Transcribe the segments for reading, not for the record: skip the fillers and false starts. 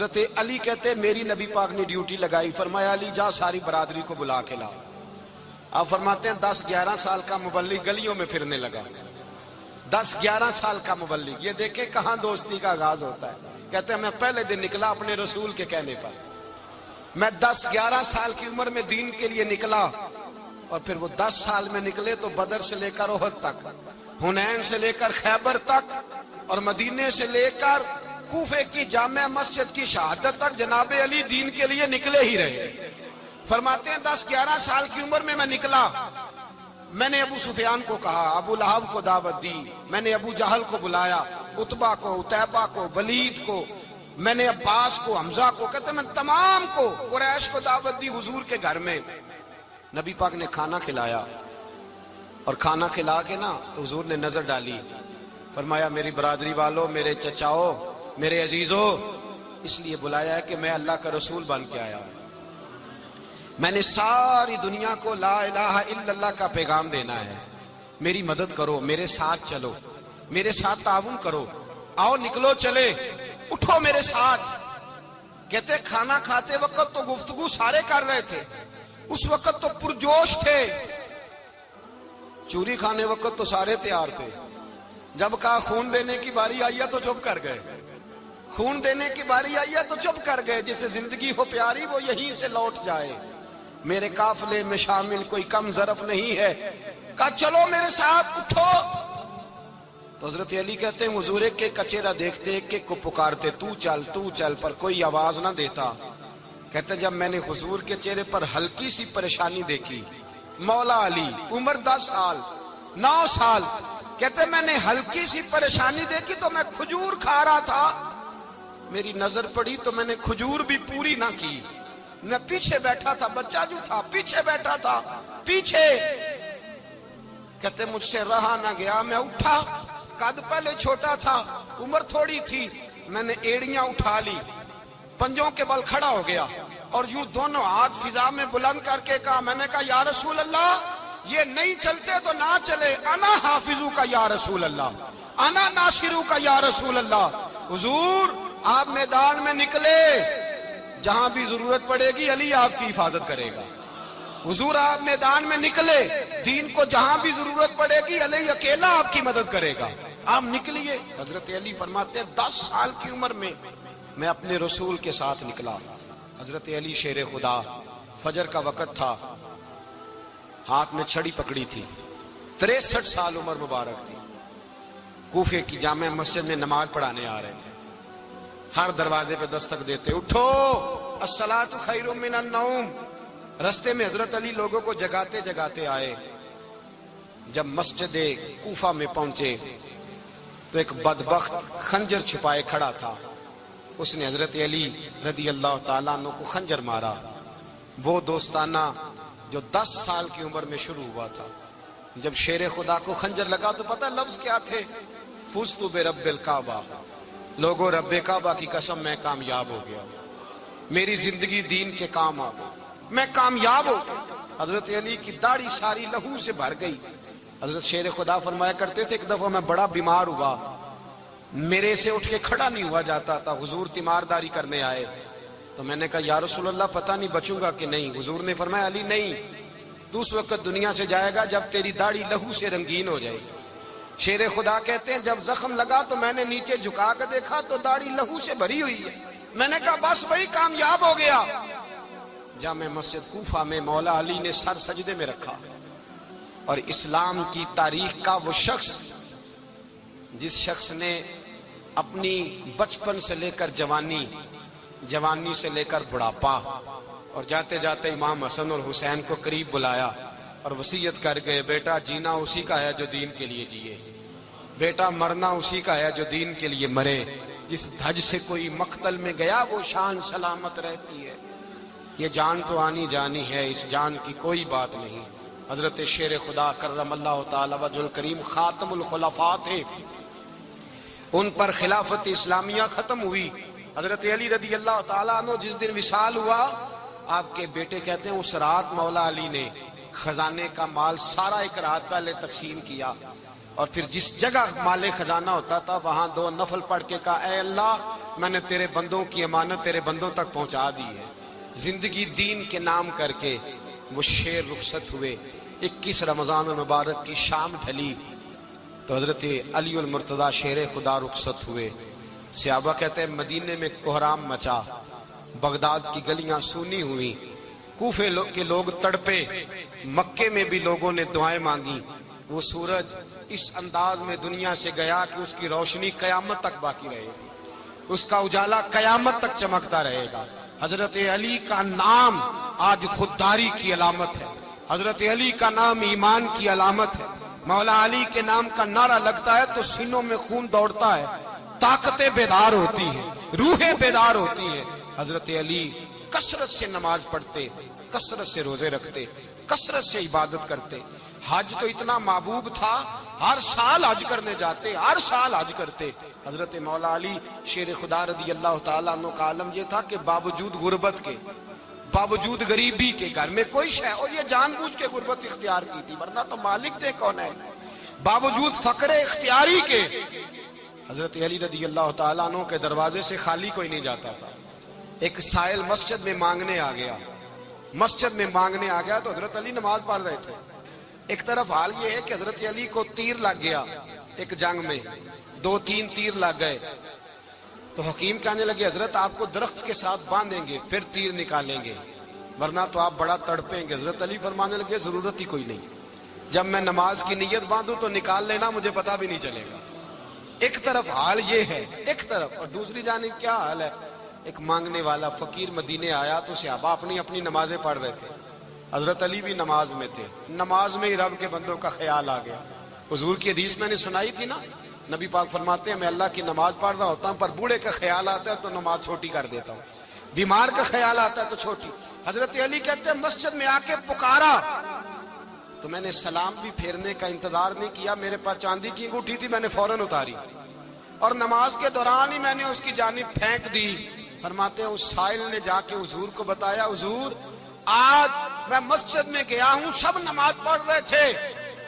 حضرت علی کہتے میری نبی پاک نے ڈیوٹی لگائی، فرمایا علی جا ساری برادری کو بلا کے لا۔ آپ فرماتے ہیں 10-11 سال کا مبلغ گلیوں میں پھرنے لگا، 10-11 سال کا مبلغ، یہ دیکھیں کہاں دوستی کا آغاز ہوتا ہے۔ کہتے ہیں میں پہلے دن نکلا اپنے رسول کے کہنے پر، میں 10-11 سال کی عمر میں دین کے لیے نکلا، اور پھر وہ 10 سال میں نکلے تو بدر سے لے کر احد تک، حنین سے لے کر خیبر تک، اور مدینے سے لے کر کوفے کی جامع مسجد کی شہادت تک جناب علی دین کے لیے نکلے ہی رہے۔ فرماتے ہیں 10-11 سال کی عمر میں نکلا، میں نے ابو سفیان کو کہا، ابو لہب کو دعوت دی، میں نے ابو جہل کو بلایا، عتبہ کو، عتیبہ کو، ولید کو، میں نے عباس کو، حمزہ کو، کہتے ہیں میں تمام کو، قریش کو دعوت دی حضور کے گھر میں۔ نبی پاک نے کھانا کھلایا، اور کھانا کھلا کے نا حضور نے نظر ڈالی، فرمایا میری برادری والوں، میرے چچاؤ، میرے عزیزو، اس لیے بلایا ہے کہ میں اللہ کا رسول بن کے آیا ہوں، میں نے ساری دنیا کو لا الہ الا اللہ کا پیغام دینا ہے، میری مدد کرو، میرے ساتھ چلو، میرے ساتھ تعاون کرو، آؤ نکلو چلے، اٹھو میرے ساتھ۔ کہتے کھانا کھاتے وقت تو گفتگو سارے کر رہے تھے، اس وقت تو پرجوش تھے، چوری کھانے وقت تو سارے تیار تھے، جب کہا خون دینے کی باری آئی ہے تو چپ کر گئے، خون دینے کی باری آئی ہے تو چپ کر گئے، جسے زندگی ہو پیاری وہ یہیں سے لوٹ جائے، میرے قافلے میں شامل کوئی کم ظرف نہیں ہے، کہا چلو میرے ساتھ اٹھو۔ تو حضرت علی کہتے ہیں حضور ایک کے کچیرہ دیکھتے، ایک ایک کو پکارتے، تو چل، پر کوئی آواز نہ دیتا۔ کہتے ہیں جب میں نے حضور کے چہرے پر ہلکی سی پریشانی دیکھی، مولا علی عمر 10 سال 9 سال، کہتے ہیں میں نے ہلکی سی پریشانی دیکھی تو میں کھجور کھا رہا تھا، میری نظر پڑی تو میں نے کھجور بھی پوری نہ کی، میں پیچھے بیٹھا تھا، بچہ جو تھا پیچھے بیٹھا تھا، پیچھے۔ کہتے مجھ سے رہا نہ گیا، میں اٹھا، قد پہلے چھوٹا تھا، عمر تھوڑی تھی، میں نے ایڑیاں اٹھا لی، پنجوں کے بل کھڑا ہو گیا، اور یوں دونوں ہاتھ فضا میں بلند کر کے کہا، میں نے کہا یا رسول اللہ یہ نہیں چلتے تو نہ چلے، انا حافظو کا یا رسول اللہ، انا ناصرو کا یا رسول اللہ۔ حضور آپ میدان میں نکلے، جہاں بھی ضرورت پڑے گی علی آپ کی حفاظت کرے گا۔ حضور آپ میدان میں نکلے، دین کو جہاں بھی ضرورت پڑے گی علی اکیلا آپ کی مدد کرے گا، آپ نکلیے۔ حضرت علی فرماتے ہیں 10 سال کی عمر میں میں اپنے رسول کے ساتھ نکلا۔ حضرت علی شیر خدا، فجر کا وقت تھا، ہاتھ میں چھڑی پکڑی تھی، 63 سال عمر مبارک تھی، کوفے کی جامع مسجد میں نماز پڑھانے آ رہے تھے، ہر دروازے پہ دستک دیتے، اٹھو الصلاۃ خیر من النوم۔ رستے میں حضرت علی لوگوں کو جگاتے جگاتے آئے، جب مسجد کوفہ میں پہنچے تو ایک بدبخت خنجر چھپائے کھڑا تھا، اس نے حضرت علی رضی اللہ تعالیٰ عنہ کو خنجر مارا، وہ دوستانہ جو 10 سال کی عمر میں شروع ہوا تھا۔ جب شیر خدا کو خنجر لگا تو پتہ لفظ کیا تھے؟ فزت برب الکعبہ، لوگوں رب کعبہ کی قسم میں کامیاب ہو گیا، میری زندگی دین کے کام آ گئی، میں کامیاب ہو گیا۔ حضرت علی کی داڑھی ساری لہو سے بھر گئی۔ حضرت شیر خدا فرمایا کرتے تھے ایک دفعہ میں بڑا بیمار ہوا، میرے سے اٹھ کے کھڑا نہیں ہوا جاتا تھا، حضور تیمارداری کرنے آئے تو میں نے کہا یا رسول اللہ پتہ نہیں بچوں گا کہ نہیں۔ حضور نے فرمایا علی نہیں، تو اس وقت دنیا سے جائے گا جب تیری داڑھی لہو سے رنگین ہو جائے گی۔ شیر خدا کہتے ہیں جب زخم لگا تو میں نے نیچے جھکا کر دیکھا تو داڑھی لہو سے بھری ہوئی ہے، میں نے کہا بس وہی کامیاب ہو گیا۔ جامع مسجد کوفہ میں مولا علی نے سر سجدے میں رکھا، اور اسلام کی تاریخ کا وہ شخص جس شخص نے اپنی بچپن سے لے کر جوانی، جوانی سے لے کر بڑھاپا، اور جاتے جاتے امام حسن اور حسین کو قریب بلایا اور وصیت کر گئے، بیٹا جینا اسی کا ہے جو دین کے لیے جیے، بیٹا مرنا اسی کا ہے جو دین کے لیے مرے، جس دھج سے کوئی مقتل میں گیا وہ شان سلامت رہتی ہے، یہ جان تو آنی جانی ہے، اس جان کی کوئی بات نہیں۔ حضرت شیر خدا کرم اللہ تعالی وجہ الکریم خاتم الخلفاء تھے، ان پر خلافت اسلامیہ ختم ہوئی۔ حضرت علی رضی اللہ تعالیٰ عنہ جس دن وصال ہوا، آپ کے بیٹے کہتے ہیں اس رات مولا علی نے خزانے کا مال سارا ایک رات پہلے تقسیم کیا، اور پھر جس جگہ مال خزانہ ہوتا تھا وہاں 2 نفل پڑھ کے کہا اے اللہ میں نے تیرے بندوں کی امانت تیرے بندوں تک پہنچا دی ہے۔ زندگی دین کے نام کر کے وہ شیر رخصت ہوئے۔ 21 رمضان المبارک کی شام ڈھلی تو حضرت علی المرتضیٰ شیر خدا رخصت ہوئے۔ صحابہ کہتے ہیں مدینے میں کوہرام مچا، بغداد کی گلیاں سونی ہوئی، کوفے کے لوگ تڑپے، مکے میں بھی لوگوں نے دعائیں مانگی۔ وہ سورج اس انداز میں دنیا سے گیا کہ اس کی روشنی قیامت تک باقی رہے گی، اس کا اجالا قیامت تک چمکتا رہے گا۔ حضرت علی کا نام آج خودداری کی علامت ہے، حضرت علی کا نام ایمان کی علامت ہے۔ مولا علی کے نام کا نعرہ لگتا ہے تو سینوں میں خون دوڑتا ہے، طاقتیں بیدار ہوتی ہیں، روحیں بیدار ہوتی ہیں۔ حضرت علی کثرت سے نماز پڑھتے، کثرت سے روزے رکھتے، کثرت سے عبادت کرتے۔ حج تو اتنا محبوب تھا، ہر سال حج کرنے جاتے، ہر سال حج کرتے۔ حضرت مولا علی شیر خدا رضی اللہ تعالیٰ عنہ کا عالم یہ تھا کہ باوجود غربت کے، باوجود غریبی کے، گھر میں کوئی شے، اور یہ جان بوجھ کے غربت اختیار کی تھی ورنہ تو مالک تھے کون ہے، باوجود فقر اختیاری کے حضرت علی رضی اللہ تعالیٰ عنہ کے دروازے سے خالی کوئی نہیں جاتا تھا۔ ایک سائل مسجد میں مانگنے آ گیا، مسجد میں مانگنے آ گیا تو حضرت علی نماز پڑھ رہے تھے۔ ایک طرف حال یہ ہے کہ حضرت علی کو تیر لگ گیا، ایک جنگ میں 2-3 تیر لگ گئے تو حکیم کہنے لگے حضرت آپ کو درخت کے ساتھ باندھیں گے پھر تیر نکالیں گے ورنہ تو آپ بڑا تڑپیں گے۔ حضرت علی فرمانے لگے ضرورت ہی کوئی نہیں، جب میں نماز کی نیت باندھوں تو نکال لینا، مجھے پتا بھی نہیں چلے گا۔ ایک طرف حال یہ ہے، ایک طرف، اور دوسری جانب کیا حال ہے؟ ایک مانگنے والا فقیر مدینے آیا تو صحابہ اپنی اپنی نمازیں پڑھ رہے تھے، حضرت علی بھی نماز میں تھے۔ نماز میں ہی رب کے بندوں کا خیال آ گیا۔ حضور کی حدیث میں نے سنائی تھی نا، نبی پاک فرماتے ہیں میں اللہ کی نماز پڑھ رہا ہوتا ہوں پر بوڑھے کا خیال آتا ہے تو نماز چھوٹی کر دیتا ہوں، بیمار کا خیال آتا ہے تو چھوٹی۔ حضرت علی کہتے ہیں مسجد میں آ کے پکارا تو میں نے سلام بھی پھیرنے کا انتظار نہیں کیا، میرے پاس چاندی کی انگوٹھی تھی، میں نے فوراً اتاری اور نماز کے دوران ہی میں نے اس کی جانب پھینک دی۔ فرماتے ہیں اس سائل نے جا کے حضور کو بتایا، حضور آج میں مسجد میں گیا ہوں، سب نماز پڑھ رہے تھے،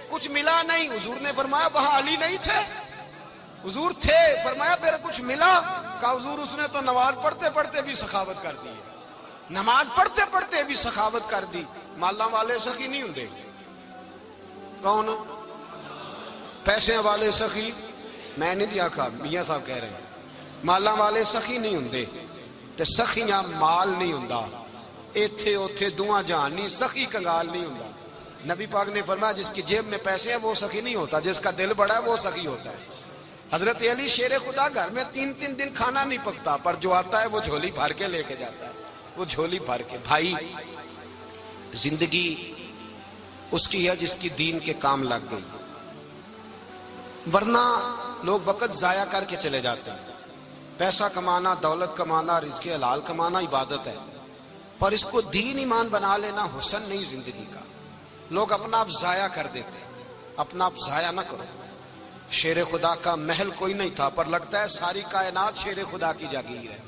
کچھ ملا نہیں۔ حضور نے فرمایا وہاں علی نہیں تھے؟ حضور تھے۔ فرمایا پھر کچھ ملا؟ کہا حضور اس نے تو نماز پڑھتے پڑھتے بھی سخاوت کر دی، نماز پڑھتے پڑھتے بھی سخاوت کر دی۔ مالاں والے سخی نہیں ہوندے، کون؟ پیسے والے سخی؟ میں نہیں دیا کہا، میاں صاحب کہہ رہے ہیں مالاں والے سخی نہیں ہوندے، تے سخیاں مال نہیں ہوندا، ایتھے اوتھے دعا جہان نہیں، سخی کنگال نہیں ہوندا۔ نبی پاک نے فرمایا جس کی جیب میں پیسے ہیں وہ سخی نہیں ہوتا، جس کا دل بڑا ہے وہ سخی ہوتا ہے۔ حضرت علی شیر خدا گھر میں 3 دن کھانا نہیں پکتا پر جو آتا ہے وہ جھولی بھر کے لے کے جاتا ہے، وہ جھولی بھر کے۔ بھائی زندگی اس کی ہے جس کی دین کے کام لگ گئی، ورنہ لوگ وقت ضائع کر کے چلے جاتے ہیں۔ پیسہ کمانا، دولت کمانا، رزق حلال کمانا عبادت ہے، پر اس کو دین ایمان بنا لینا حسن نہیں زندگی کا۔ لوگ اپنا آپ ضائع کر دیتے، اپنا آپ ضائع نہ کرو۔ شیر خدا کا محل کوئی نہیں تھا پر لگتا ہے ساری کائنات شیر خدا کی جاگیر ہے۔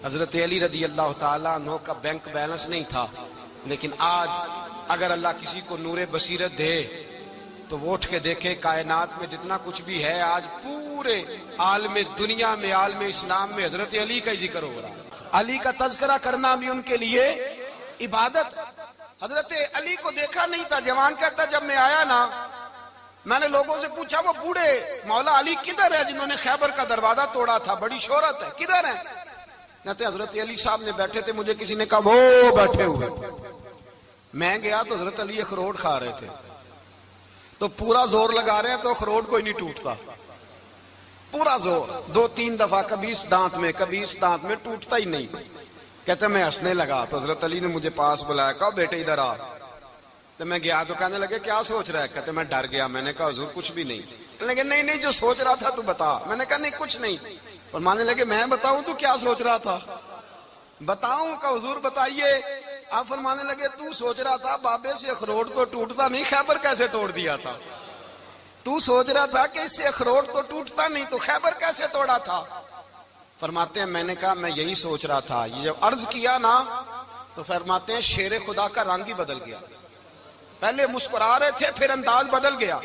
حضرت علی رضی اللہ تعالیٰ عنہ کا بینک بیلنس نہیں تھا، لیکن آج اگر اللہ کسی کو نور بصیرت دے تو وہ اٹھ کے دیکھے کائنات میں جتنا کچھ بھی ہے آج پورے عالم دنیا میں، عالم اسلام میں حضرت علی کا ہی ذکر ہو رہا ہے۔ علی کا تذکرہ کرنا بھی ان کے لیے عبادت۔ حضرت علی کو دیکھا نہیں تھا، جوان کہتا جب میں آیا نا میں نے لوگوں سے پوچھا وہ بوڑھے مولا علی کدھر ہے جنہوں نے خیبر کا دروازہ توڑا تھا، بڑی شہرت ہے، کدھر ہے؟ کہتے حضرت علی صاحب نے بیٹھے تھے، مجھے کسی نے کہا وہ بیٹھے ہوئے۔ میں گیا تو حضرت علی اخروٹ کھا رہے تھے، تو پورا زور لگا رہے ہیں تو اخروٹ کوئی نہیں ٹوٹتا، پورا زور 2-3 دفعہ، کبھی اس دانت میں کبھی اس دانت میں، ٹوٹتا ہی نہیں۔ کہتے میں ہنسنے لگا تو حضرت علی نے مجھے پاس بلایا، کہا بیٹے ادھر آ۔ تو میں گیا تو کہنے لگے کیا سوچ رہا ہے؟ کہتے میں ڈر گیا۔ میں نے کہا حضور کچھ بھی نہیں۔ کہنے لگے نہیں جو سوچ رہا تھا تو بتا۔ میں نے کہا نہیں کچھ نہیں۔ فرمانے لگے میں بتاؤں تو کیا سوچ رہا تھا؟ بتاؤں؟ کہ حضور بتائیے۔ آپ فرمانے لگے تو سوچ رہا تھا بابے سے اخروٹ تو ٹوٹتا نہیں، خیبر کیسے توڑ دیا تھا؟ تو سوچ رہا تھا کہ اس سے اخروٹ تو ٹوٹتا نہیں تو خیبر کیسے توڑا تھا؟ فرماتے ہیں میں نے کہا میں یہی سوچ رہا تھا۔ یہ جب عرض کیا نا تو فرماتے ہیں شیر خدا کا رنگ ہی بدل گیا، پہلے مسکرا رہے تھے پھر انداز بدل گیا۔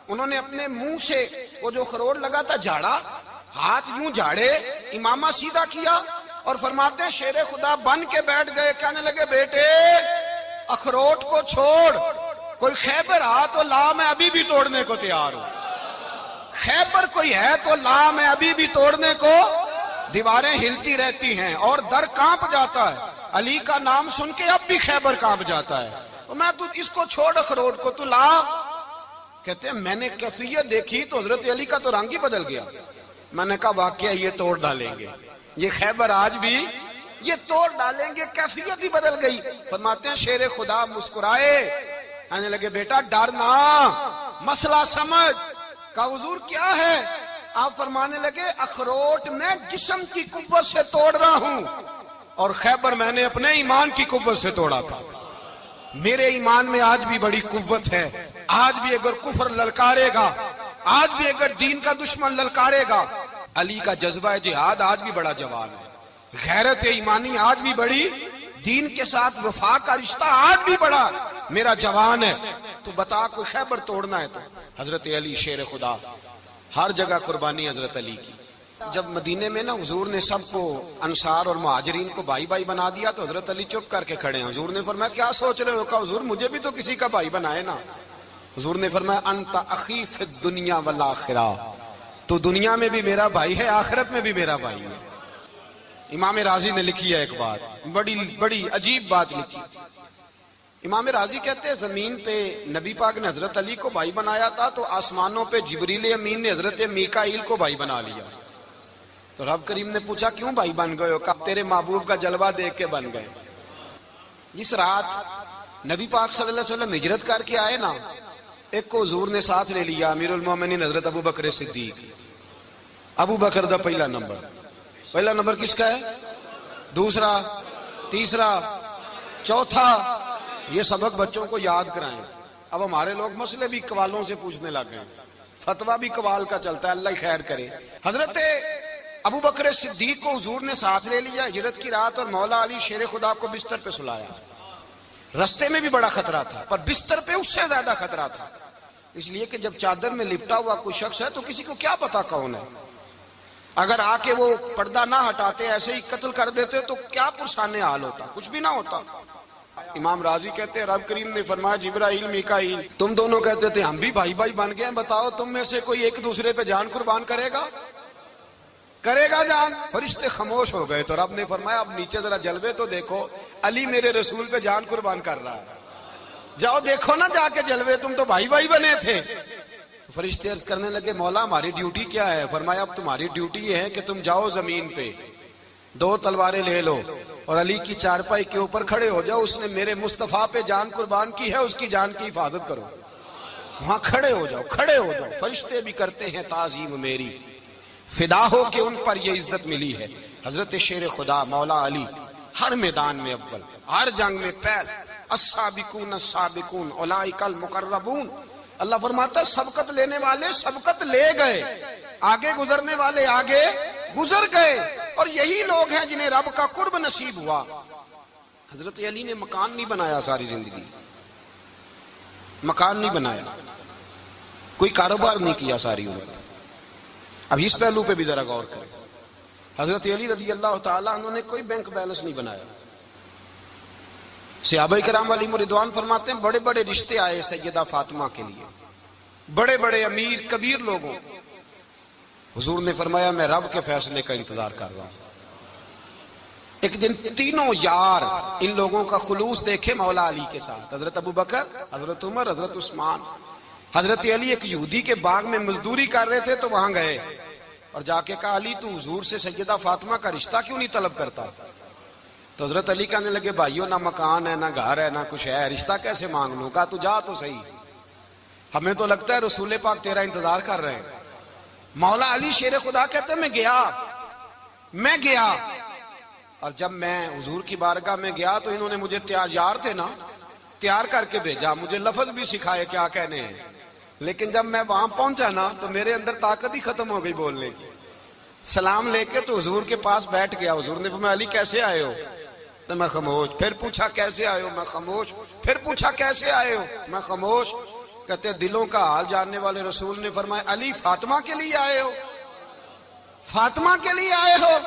انہوں نے اپنے منہ سے وہ جو خروٹ لگا تھا جھاڑا، ہاتھ یوں جھاڑے، امامہ سیدھا کیا اور فرماتے ہیں شیر خدا بن کے بیٹھ گئے. کہنے لگے بیٹے اخروٹ کو چھوڑ، کوئی خیبر آ تو لا، میں ابھی بھی توڑنے کو تیار ہوں. خیبر کوئی ہے تو لا، میں ابھی بھی توڑنے کو. دیواریں ہلتی رہتی ہیں اور در کانپ جاتا ہے. علی کا نام سن کے اب بھی خیبر کانپ جاتا ہے. میں تو اس کو چھوڑ اخروٹ کو تو لا. کہتے ہیں میں نے کیفیت دیکھی تو حضرت علی کا تو رنگ ہی بدل گیا. میں نے کہا واقعہ یہ توڑ ڈالیں گے، یہ خیبر آج بھی یہ توڑ ڈالیں گے. کیفیت ہی بدل گئی. فرماتے ہیں شیر خدا مسکرائے، کہنے لگے بیٹا ڈرنا، مسئلہ سمجھ. کہا حضور کیا ہے؟ آپ فرمانے لگے اخروٹ میں جسم کی قوت سے توڑ رہا ہوں اور خیبر میں نے اپنے ایمان کی قوت سے توڑا تھا. میرے ایمان میں آج بھی بڑی قوت ہے. آج بھی اگر کفر للکارے گا، آج بھی اگر دین کا دشمن للکارے گا، علی کا جذبہ جہاد آج بھی بڑا جوان ہے. غیرت ایمانی آج بھی بڑی، دین کے ساتھ وفا کا رشتہ آج بھی بڑا میرا جوان ہے. تو بتا کوئی خیبر توڑنا ہے تو حضرت علی شیر خدا. ہر جگہ قربانی حضرت علی کی. جب مدینے میں نا حضور نے سب کو انصار اور مہاجرین کو بھائی بھائی بنا دیا تو حضرت علی چپ کر کے کھڑے ہیں. حضور نے فرمایا کیا سوچ رہے ہو؟ کہا حضور مجھے بھی تو کسی کا بھائی بنائے نا. حضور نے فرمایا انت اخی فی الدنیا والآخرہ، تو دنیا میں بھی میرا بھائی ہے، آخرت میں بھی میرا بھائی ہے. امام راضی نے لکھی ہے ایک بات، بڑی عجیب بات لکھی. امام راضی کہتے ہیں زمین پہ نبی پاک نے حضرت علی کو بھائی بنایا تھا تو آسمانوں پہ جبریل امین نے حضرت میکائیل کو بھائی بنا لیا. تو رب کریم نے پوچھا کیوں بھائی بن گئے ہو؟ کہا تیرے محبوب کا جلوہ دیکھ کے بن گئے. جس رات نبی پاک صلی اللہ علیہ وسلم ہجرت کر کے آئے نا، ایک کو حضور نے ساتھ لے لیا، امیر المومنین حضرت ابو بکر صدیق. ابو بکر دا پہلا نمبر کس کا ہے؟ دوسرا، تیسرا، چوتھا. یہ سبق بچوں کو یاد کرائیں. اب ہمارے لوگ مسئلے بھی قوالوں سے پوچھنے لگ گئے، فتویٰ بھی قوال کا چلتا ہے، اللہ ہی خیر کرے. حضرت ابو بکر صدیق کو حضور نے ساتھ لے لیا ہجرت کی رات، اور مولا علی شیر خدا کو بستر پہ سلایا. رستے میں بھی بڑا خطرہ تھا پر بستر پہ اس سے زیادہ خطرہ تھا، اس لیے کہ جب چادر میں لپٹا ہوا کوئی شخص ہے تو کسی کو کیا پتا کون ہے. اگر آ کے وہ پردہ نہ ہٹاتے ایسے ہی قتل کر دیتے تو کیا پرسانے حال ہوتا، کچھ بھی نہ ہوتا. امام راضی کہتے ہیں رب کریم نے فرمایا جبرائیل میکائیل تم دونوں کہتے تھے ہم بھی بھائی بھائی بن گئے ہیں، بتاؤ تم میں سے کوئی ایک دوسرے پہ جان قربان کرے گا جان؟ فرشتے خاموش ہو گئے. تو رب نے فرمایا اب نیچے ذرا جلوے تو دیکھو، علی میرے رسول پہ جان قربان کر رہا ہے، جاؤ دیکھو نا جا کے جلوے، تم تو بھائی بھائی بنے تھے. تو فرشتے عرض کرنے لگے مولا ہماری ڈیوٹی کیا ہے؟ فرمایا اب تمہاری ڈیوٹی یہ ہے کہ تم جاؤ زمین پہ 2 تلواریں لے لو اور علی کی چارپائی کے اوپر کھڑے ہو جاؤ. اس نے میرے مصطفیٰ پہ جان قربان کی ہے، اس کی جان کی حفاظت کرو. وہاں کھڑے ہو جاؤ. فرشتے بھی کرتے ہیں تعظیم میری، فدا ہو کہ ان پر یہ عزت ملی ہے. حضرت شیر خدا مولا علی ہر میدان میں اول، ہر جنگ میں پہل. السابقون السابقون اولئک المقربون. اللہ فرماتا سبقت لینے والے سبقت لے گئے، آگے گزرنے والے آگے گزر گئے، اور یہی لوگ ہیں جنہیں رب کا قرب نصیب ہوا. حضرت علی نے مکان نہیں بنایا، ساری زندگی مکان نہیں بنایا، کوئی کاروبار نہیں کیا ساری عمر. اب اس پہلو پہ بھی ذرا غور کریں. حضرت علی رضی اللہ تعالیٰ انہوں نے کوئی بینک بیلنس نہیں بنایا. صحابہ کرام علیہم رضوان فرماتے ہیں بڑے بڑے رشتے آئے سیدہ فاطمہ کے لیے، بڑے بڑے امیر کبیر لوگوں. حضور نے فرمایا میں رب کے فیصلے کا انتظار کر رہا ہوں. ایک دن تینوں یار ان لوگوں کا خلوص دیکھے مولا علی کے ساتھ، حضرت ابو بکر، حضرت عمر، حضرت عثمان. حضرت علی ایک یہودی کے باغ میں مزدوری کر رہے تھے تو وہاں گئے اور جا کے کہا علی تو حضور سے سیدہ فاطمہ کا رشتہ کیوں نہیں طلب کرتا؟ تو حضرت علی کہنے لگے بھائیو نہ مکان ہے، نہ گھر ہے، نہ کچھ ہے، رشتہ کیسے مانگ لوں؟ کہا تو جا تو صحیح، ہمیں تو لگتا ہے رسول پاک تیرا انتظار کر رہے ہیں. مولا علی شیر خدا کہتے ہیں میں گیا اور جب میں حضور کی بارگاہ میں گیا تو انہوں نے مجھے یار تھے نا تیار کر کے بھیجا، مجھے لفظ بھی سکھائے کیا کہنے ہیں. لیکن جب میں وہاں پہنچا نا تو میرے اندر طاقت ہی ختم ہو گئی بولنے کی. سلام لے کے تو حضور کے پاس بیٹھ گیا. حضور نے فرمایا علی کیسے آئے ہو؟ تو میں خاموش. پھر پوچھا کیسے آئے ہو؟ میں خاموش. پھر پوچھا کیسے آئے ہو؟ میں خاموش. کہتے دلوں کا حال جاننے والے رسول نے فرمایا علی فاطمہ کے لیے آئے ہو؟ فاطمہ کے لیے آئے ہو؟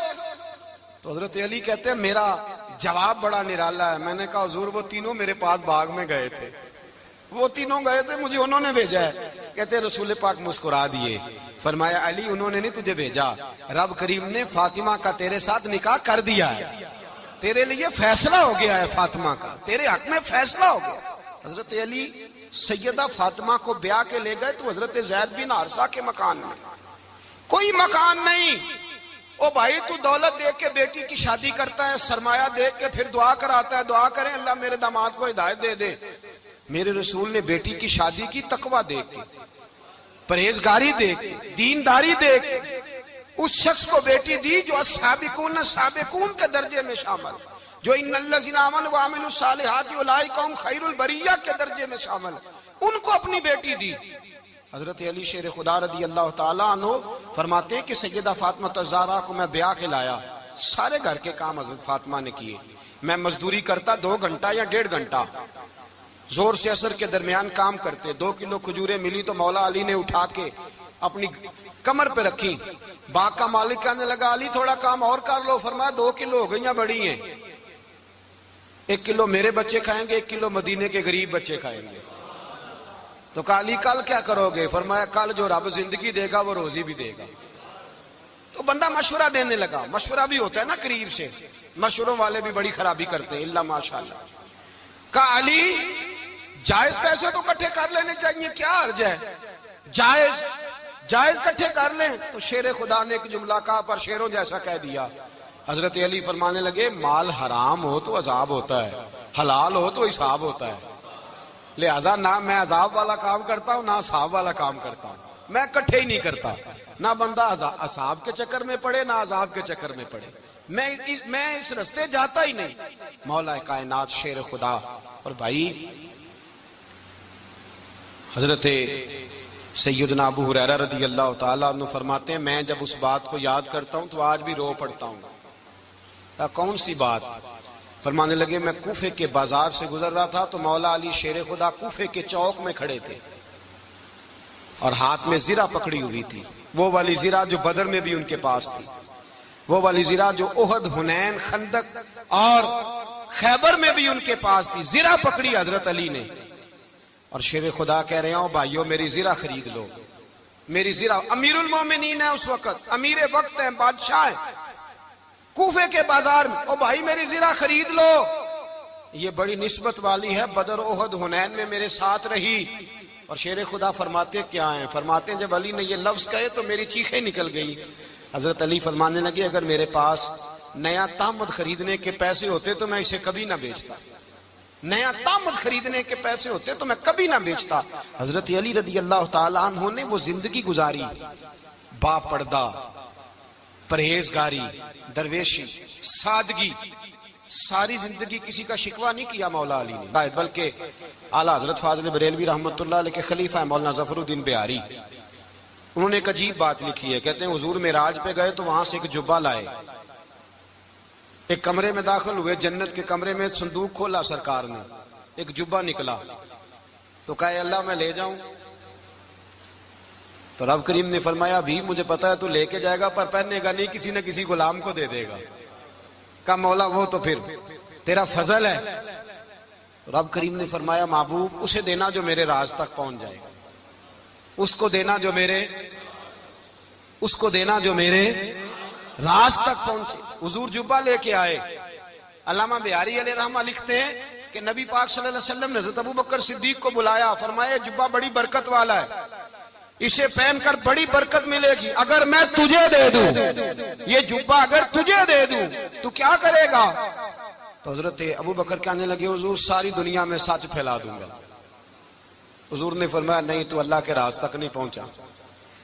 تو حضرت علی کہتے ہیں میرا جواب بڑا نرالا ہے. میں نے کہا حضور وہ تینوں میرے پاس باغ میں گئے تھے, وہ تینوں گئے تھے, مجھے انہوں نے بھیجا ہے. کہتے ہیں رسول پاک مسکرا دیے, فرمایا علی انہوں نے نہیں تجھے بھیجا, رب کریم نے فاطمہ کا تیرے ساتھ نکاح کر دیا ہے, تیرے لیے فیصلہ ہو گیا ہے فاطمہ کا, تیرے حق میں فیصلہ ہو گیا. حضرت علی سیدہ فاطمہ کو بیاہ کے لے گئے تو حضرت زید بن حارثہ کے مکان میں, کوئی مکان نہیں. او بھائی تو دولت دیکھ کے بیٹی کی شادی کرتا ہے, سرمایہ دیکھ کے پھر دعا کراتا ہے, دعا کریں اللہ میرے داماد کو ہدایت دے دے. میرے رسول نے بیٹی کی شادی کی تقوی دیکھ کے, پرہیزگاری دیکھ کے, دینداری دیکھ کے اس شخص کو بیٹی دی جو السابقون سابقون کے درجے میں شامل, جو ان الذین آمنوا وعملوا الصالحات اولئک هم خیر البریہ کے درجے میں شامل, ان کو اپنی بیٹی دی. حضرت علی شیر خدا رضی اللہ تعالیٰ عنہ فرماتے ہیں کہ سیدہ فاطمہ الزہرا کو میں بیاہ کے لایا, سارے گھر کے کام حضرت فاطمہ نے کیے. میں مزدوری کرتا 2 گھنٹہ یا 1.5 گھنٹہ, زور سے اثر کے درمیان کام کرتے. 2 کلو کھجوریں ملی تو مولا علی نے اٹھا کے اپنی کمر پہ رکھی. باغ کا مالک کہنے لگا علی تھوڑا کام اور کر لو. فرمایا 2 کلو ہو گئی بڑی ہیں, 1 کلو میرے بچے کھائیں گے, 1 کلو مدینے کے غریب بچے کھائیں گے. تو کہا علی کل کیا کرو گے؟ فرمایا کل جو رب زندگی دے گا وہ روزی بھی دے گا. تو بندہ مشورہ دینے لگا, مشورہ بھی ہوتا ہے نا قریب سے, مشوروں والے بھی بڑی خرابی کرتے ہیں اللہ ماشاءاللہ. کہا علی جائز پیسے تو کٹھے کر لینے چاہیے, کیا حرج ہے, جائز کٹھے کر لیں. تو شیر خدا نے ایک جملہ کہا پر شیروں جیسا کہہ دیا. حضرت علی فرمانے لگے مال حرام ہو تو عذاب ہوتا ہے, حلال ہو تو حساب ہوتا ہے, لہذا نہ میں عذاب والا کام کرتا ہوں نہ حساب والا کام کرتا ہوں, میں کٹھے ہی نہیں کرتا. نہ بندہ حساب کے چکر میں پڑے نہ عذاب کے چکر میں پڑے, میں اس رستے جاتا ہی نہیں. مولا کائنات شیر خدا. اور بھائی حضرت سیدنا ابو ہریرہ رضی اللہ تعالیٰ عنہ فرماتے ہیں میں جب اس بات کو یاد کرتا ہوں تو آج بھی رو پڑتا ہوں. کون سی بات؟ فرمانے لگے میں کوفے کے بازار سے گزر رہا تھا تو مولا علی شیر خدا کوفے کے چوک میں کھڑے تھے اور ہاتھ میں زرہ پکڑی ہوئی تھی, وہ والی زرہ جو بدر میں بھی ان کے پاس تھی, وہ والی زرہ جو احد, حنین, خندق اور خیبر میں بھی ان کے پاس تھی. زرہ پکڑی حضرت علی نے اور شیر خدا کہہ رہے ہوں بھائیو میری زرہ خرید لو, میری زرہ. امیر المومنین ہے اس وقت, امیر وقت ہے, بادشاہ ہے, کوفے کے بازار میں, او بھائی میری زرہ خرید لو. یہ بڑی نسبت والی ہے, بدر, احد, حنین میں میرے ساتھ رہی. اور شیر خدا فرماتے کیا ہیں؟ فرماتے ہیں جب علی نے یہ لفظ کہے تو میری چیخیں نکل گئی. حضرت علی فرمانے لگے اگر میرے پاس نیا تامد خریدنے کے پیسے ہوتے تو میں اسے کبھی نہ بیچتا, نیا تامد خریدنے کے پیسے ہوتے تو میں کبھی نہ بیچتا. حضرت علی رضی اللہ تعالیٰ عنہ نے وہ زندگی گزاری, با پردہ, پرہیزگاری, درویشی, سادگی, ساری زندگی کسی کا شکوہ نہیں کیا مولا علی نے, بلکہ اعلیٰ حضرت فاضل بریلوی رحمۃ اللہ علیہ کے خلیفہ مولانا ظفر الدین بہاری, انہوں نے ایک عجیب بات لکھی ہے. کہتے ہیں حضور معراج پہ گئے تو وہاں سے ایک جبہ لائے, ایک کمرے میں داخل ہوئے, جنت کے کمرے میں صندوق کھولا سرکار نے, ایک جبہ نکلا تو کہا اللہ میں لے جاؤں. تو رب کریم نے فرمایا بھی مجھے پتا ہے تو لے کے جائے گا پر پہننے گا نہیں, کسی نہ کسی غلام کو دے دے گا. کہا مولا وہ تو پھر تیرا فضل ہے. رب کریم نے فرمایا محبوب اسے دینا جو میرے راز تک پہنچ جائے, اس کو دینا جو میرے راز تک پہنچے. حضور جبہ لے کے آئے. علامہ بہاری علیہ رحمہ لکھتے ہیں کہ نبی پاک صلی اللہ علیہ وسلم نے حضرت ابو بکر صدیق کو بلایا, فرمایا جبہ بڑی برکت والا ہے, اسے پہن کر بڑی برکت ملے گی, اگر میں تجھے دے دوں, یہ جبہ اگر تجھے دے دوں تو کیا کرے گا؟ تو حضرت ابو بکر کہنے لگے حضور ساری دنیا میں سچ پھیلا دوں گا. حضور نے فرمایا نہیں تو اللہ کے راز تک نہیں پہنچا.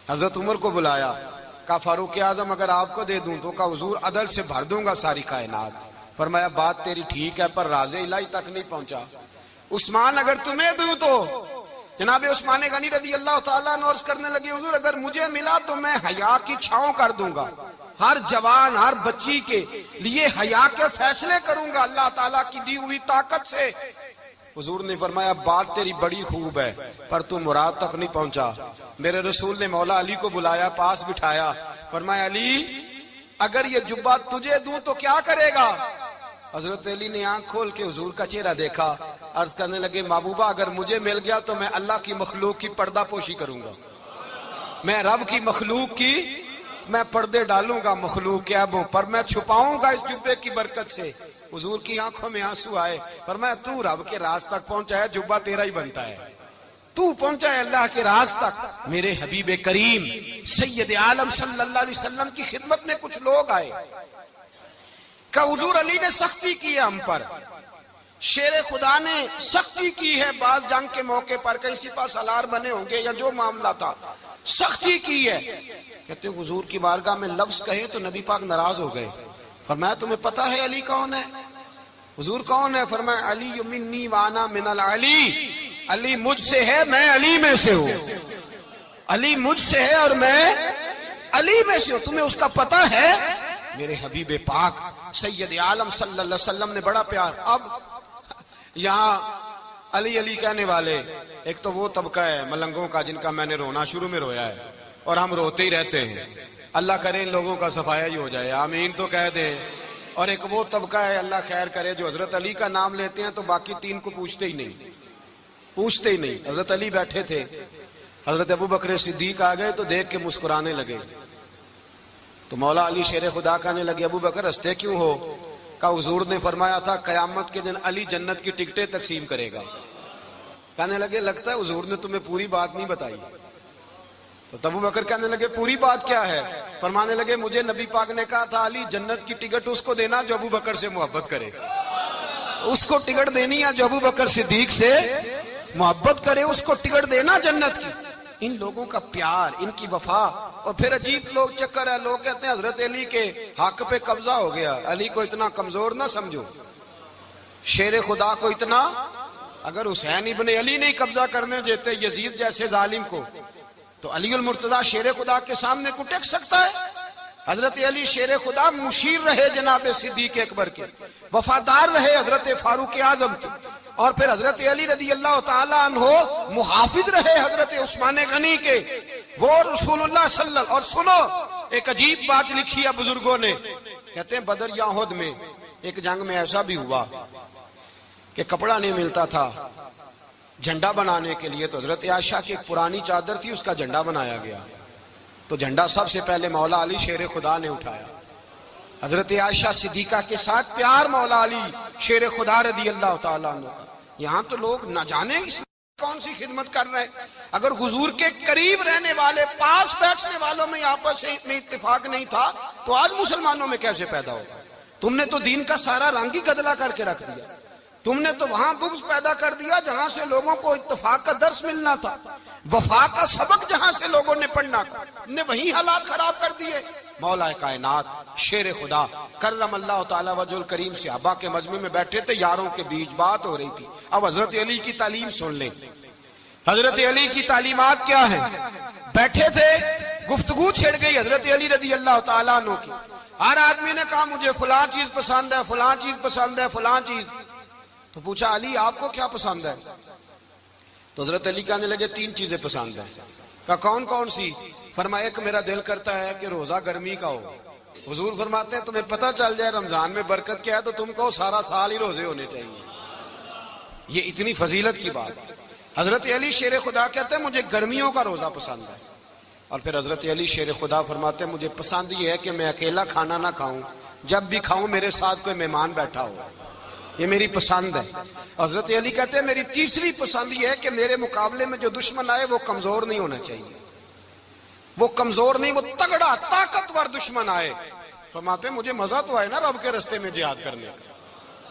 حضرت عمر کو بلایا, کہا فاروق اعظم اگر آپ کو دے دوں تو کہا حضور عدل سے بھر دوں گا ساری کائنات. فرمایا بات تیری ٹھیک ہے پر راز الہی تک نہیں پہنچا. عثمان اگر تمہیں دوں تو جناب عثمان غنی رضی اللہ تعالیٰ عنہ عرض کرنے لگے حضور اگر مجھے ملا تو میں حیا کی چھاؤں کر دوں گا, ہر جوان ہر بچی کے لیے حیا کے فیصلے کروں گا اللہ تعالیٰ کی دی ہوئی طاقت سے. حضور نے فرمایا بات تیری بڑی خوب ہے پر تو مراد تک نہیں پہنچا. میرے رسول نے مولا علی کو بلایا, پاس بٹھایا, فرمایا علی اگر یہ جبہ تجھے دوں تو کیا کرے گا؟ حضرت علی نے آنکھ کھول کے حضور کا چہرہ دیکھا، عرض کرنے لگے محبوبہ اگر مجھے مل گیا تو میں اللہ کی مخلوق کی پردہ پوشی کروں گا، میں رب کی مخلوق کی میں پردے ڈالوں گا مخلوق کے عیبوں پر، میں چھپاؤں گا اس جبے کی برکت سے۔ حضور کی آنکھوں میں آنسو آئے، فرمایا تو رب کے راز تک پہنچا ہے، جبہ تیرا ہی بنتا ہے، تو پہنچا ہے اللہ کے راز تک۔ میرے حبیب کریم سید عالم صلی اللہ علیہ وسلم کی خدمت میں کچھ لوگ آئے کہ حضور علی نے سختی کی ہے ہم پر، شیر خدا نے سختی کی ہے، بعض جنگ کے موقع پر کہیں سپہ سالار بنے ہوں گے یا جو معاملہ تھا سختی کی ہے۔ کہتے ہیں حضور کی بارگاہ میں لفظ کہے تو نبی پاک ناراض ہو گئے۔ فرمایا تمہیں پتہ ہے علی کون ہے؟ حضور کون ہے؟ فرمایا علی منی وانا من العلی، علی مجھ سے ہے میں علی میں سے ہوں، علی مجھ سے ہے اور میں علی میں سے ہوں، تمہیں اس کا پتہ ہے؟ میرے حبیب پاک سید عالم صلی اللہ علیہ وسلم نے بڑا پیار۔ اب یہاں علی علی کہنے والے ایک تو وہ طبقہ ہے ملنگوں کا جن کا میں نے رونا شروع میں رویا ہے اور ہم روتے ہی رہتے ہیں، اللہ کرے ان لوگوں کا صفایا ہی ہو جائے، آمین تو کہہ دیں۔ اور ایک وہ طبقہ ہے اللہ خیر کرے جو حضرت علی کا نام لیتے ہیں تو باقی تین کو پوچھتے ہی نہیں، پوچھتے ہی نہیں۔ حضرت علی بیٹھے تھے، حضرت ابو بکر صدیق آ گئے تو دیکھ کے مسکرانے لگے، تو مولا علی شیر خدا کہنے لگے ابو بکر ہنستے کیوں ہو؟ کہ حضور نے فرمایا تھا قیامت کے دن علی جنت کی ٹکٹیں تقسیم کرے گا۔ کہنے لگے لگتا ہے حضور نے تمہیں پوری بات نہیں بتائی۔ تو ابو بکر کہنے لگے پوری بات کیا ہے؟ فرمانے لگے مجھے نبی پاک نے کہا تھا علی جنت کی ٹکٹ اس کو دینا جو ابو بکر سے محبت کرے، اس کو ٹکٹ دینی ہے جو ابو بکر صدیق سے محبت کرے، اس کو ٹکٹ دینا جنت کی۔ ان لوگوں کا پیار، ان کی وفا۔ اور پھر عجیب لوگ چکر ہے، لوگ کہتے ہیں حضرت علی کے حق پہ قبضہ ہو گیا، علی کو اتنا کمزور نہ سمجھو، شیر خدا کو اتنا، اگر حسین ابن علی نہیں قبضہ کرنے دیتے یزید جیسے ظالم کو تو علی المرتضیٰ شیر خدا کے سامنے کو ٹک سکتا ہے؟ حضرت علی شیر خدا مشیر رہے جناب صدیق اکبر کے، وفادار رہے حضرت فاروق اعظم کے، اور پھر حضرت علی رضی اللہ تعالیٰ عنہ محافظ رہے حضرت عثمان غنی کے، وہ رسول اللہ صلی اللہ۔ اور سنو ایک عجیب بات لکھی ہے بزرگوں نے، کہتے ہیں بدر یا احد میں ایک جنگ میں ایسا بھی ہوا کہ کپڑا نہیں ملتا تھا جھنڈا بنانے کے لیے، تو حضرت عائشہ کی ایک پرانی چادر تھی اس کا جھنڈا بنایا گیا، تو جھنڈا سب سے پہلے مولا علی شیر خدا نے اٹھایا۔ حضرت عائشہ صدیقہ کے ساتھ پیار مولا علی شیر خدا رضی اللہ تعالیٰ عنہ کا۔ یہاں تو لوگ نہ جانے اس کون سی خدمت کر رہے ہیں۔ اگر حضور کے قریب رہنے والے، پاس بیٹھنے والوں میں آپس میں اتفاق نہیں تھا تو آج مسلمانوں میں کیسے پیدا ہوگا؟ تم نے تو دین کا سارا رنگ ہی گدلا کر کے رکھ دیا، تم نے تو وہاں بغض پیدا کر دیا جہاں سے لوگوں کو اتفاق کا درس ملنا تھا، وفا کا سبق جہاں سے لوگوں نے پڑھنا تھا، نے وہی حالات خراب کر دیے۔ مولا کائنات شیر خدا کرم اللہ تعالی وجہ الکریم صحابہ کے مجمع میں بیٹھے تھے، یاروں کے بیچ بات ہو رہی تھی۔ اب حضرت علی کی تعلیم سن لیں، حضرت علی کی تعلیمات کیا ہیں۔ بیٹھے تھے، گفتگو چھڑ گئی حضرت علی رضی اللہ تعالیٰ عنہ کی، ہر آدمی نے کہا مجھے فلاں چیز پسند ہے، فلاں چیز پسند ہے، فلاں چیز۔ تو پوچھا علی آپ کو کیا پسند ہے؟ تو حضرت علی کہنے لگے تین چیزیں پسند ہیں۔ کہا کون کون سی؟ فرمایا ایک میرا دل کرتا ہے کہ روزہ گرمی کا ہو۔ حضور فرماتے ہیں تمہیں پتہ چل جائے رمضان میں برکت کیا ہے تو تم کو سارا سال ہی روزے ہونے چاہیے، یہ اتنی فضیلت کی بات۔ حضرت علی شیر خدا کہتے ہیں مجھے گرمیوں کا روزہ پسند ہے۔ اور پھر حضرت علی شیر خدا فرماتے ہیں مجھے پسند یہ ہے کہ میں اکیلا کھانا نہ کھاؤں، جب بھی کھاؤں میرے ساتھ کوئی مہمان بیٹھا ہو، یہ میری پسند ہے۔ حضرت علی کہتے ہیں میری تیسری پسند یہ ہے کہ میرے مقابلے میں جو دشمن آئے وہ کمزور نہیں ہونا چاہیے، وہ کمزور نہیں، وہ تگڑا طاقتور دشمن آئے۔ فرماتے ہیں مجھے مزہ تو آئے نا رب کے رستے میں جہاد کرنے کا،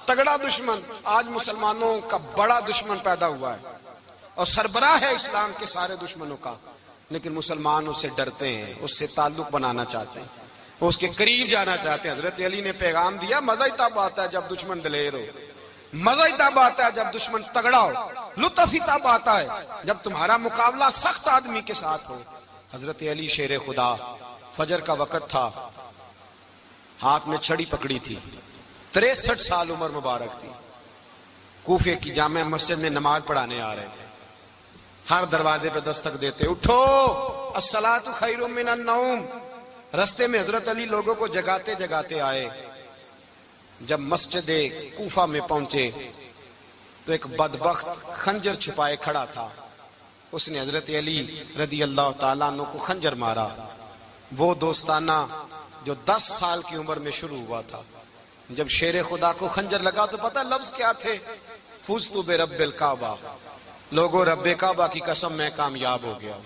تگڑا دشمن۔ آج مسلمانوں کا بڑا دشمن پیدا ہوا ہے اور سربراہ ہے اسلام کے سارے دشمنوں کا، لیکن مسلمان اس سے ڈرتے ہیں، اس سے تعلق بنانا چاہتے ہیں، وہ اس کے قریب جانا چاہتے ہیں۔ حضرت علی نے پیغام دیا مزہ ہی تب آتا ہے جب دشمن دلیر ہو، مزہ ہی تب آتا ہے جب دشمن تگڑا ہو، لطف ہی تب آتا ہے جب تمہارا مقابلہ سخت آدمی کے ساتھ ہو۔ حضرت علی شیر خدا، فجر کا وقت تھا، ہاتھ میں چھڑی پکڑی تھی، 63 سال عمر مبارک تھی، کوفے کی جامع مسجد میں نماز پڑھانے آ رہے تھے، ہر دروازے پہ دستک دیتے اٹھو الصلاۃ خیر من النوم، رستے میں حضرت علی لوگوں کو جگاتے جگاتے آئے. جب مسجد کوفہ میں پہنچے تو ایک بدبخت خنجر چھپائے کھڑا تھا. اس نے حضرت علی رضی اللہ تعالیٰ عنہ کو خنجر مارا. وہ دوستانہ جو 10 سال کی عمر میں شروع ہوا تھا. جب شیر خدا کو خنجر لگا تو پتہ لفظ کیا تھے؟ فزت برب الکعبہ. لوگوں رب کعبہ کی قسم میں کامیاب ہو گیا,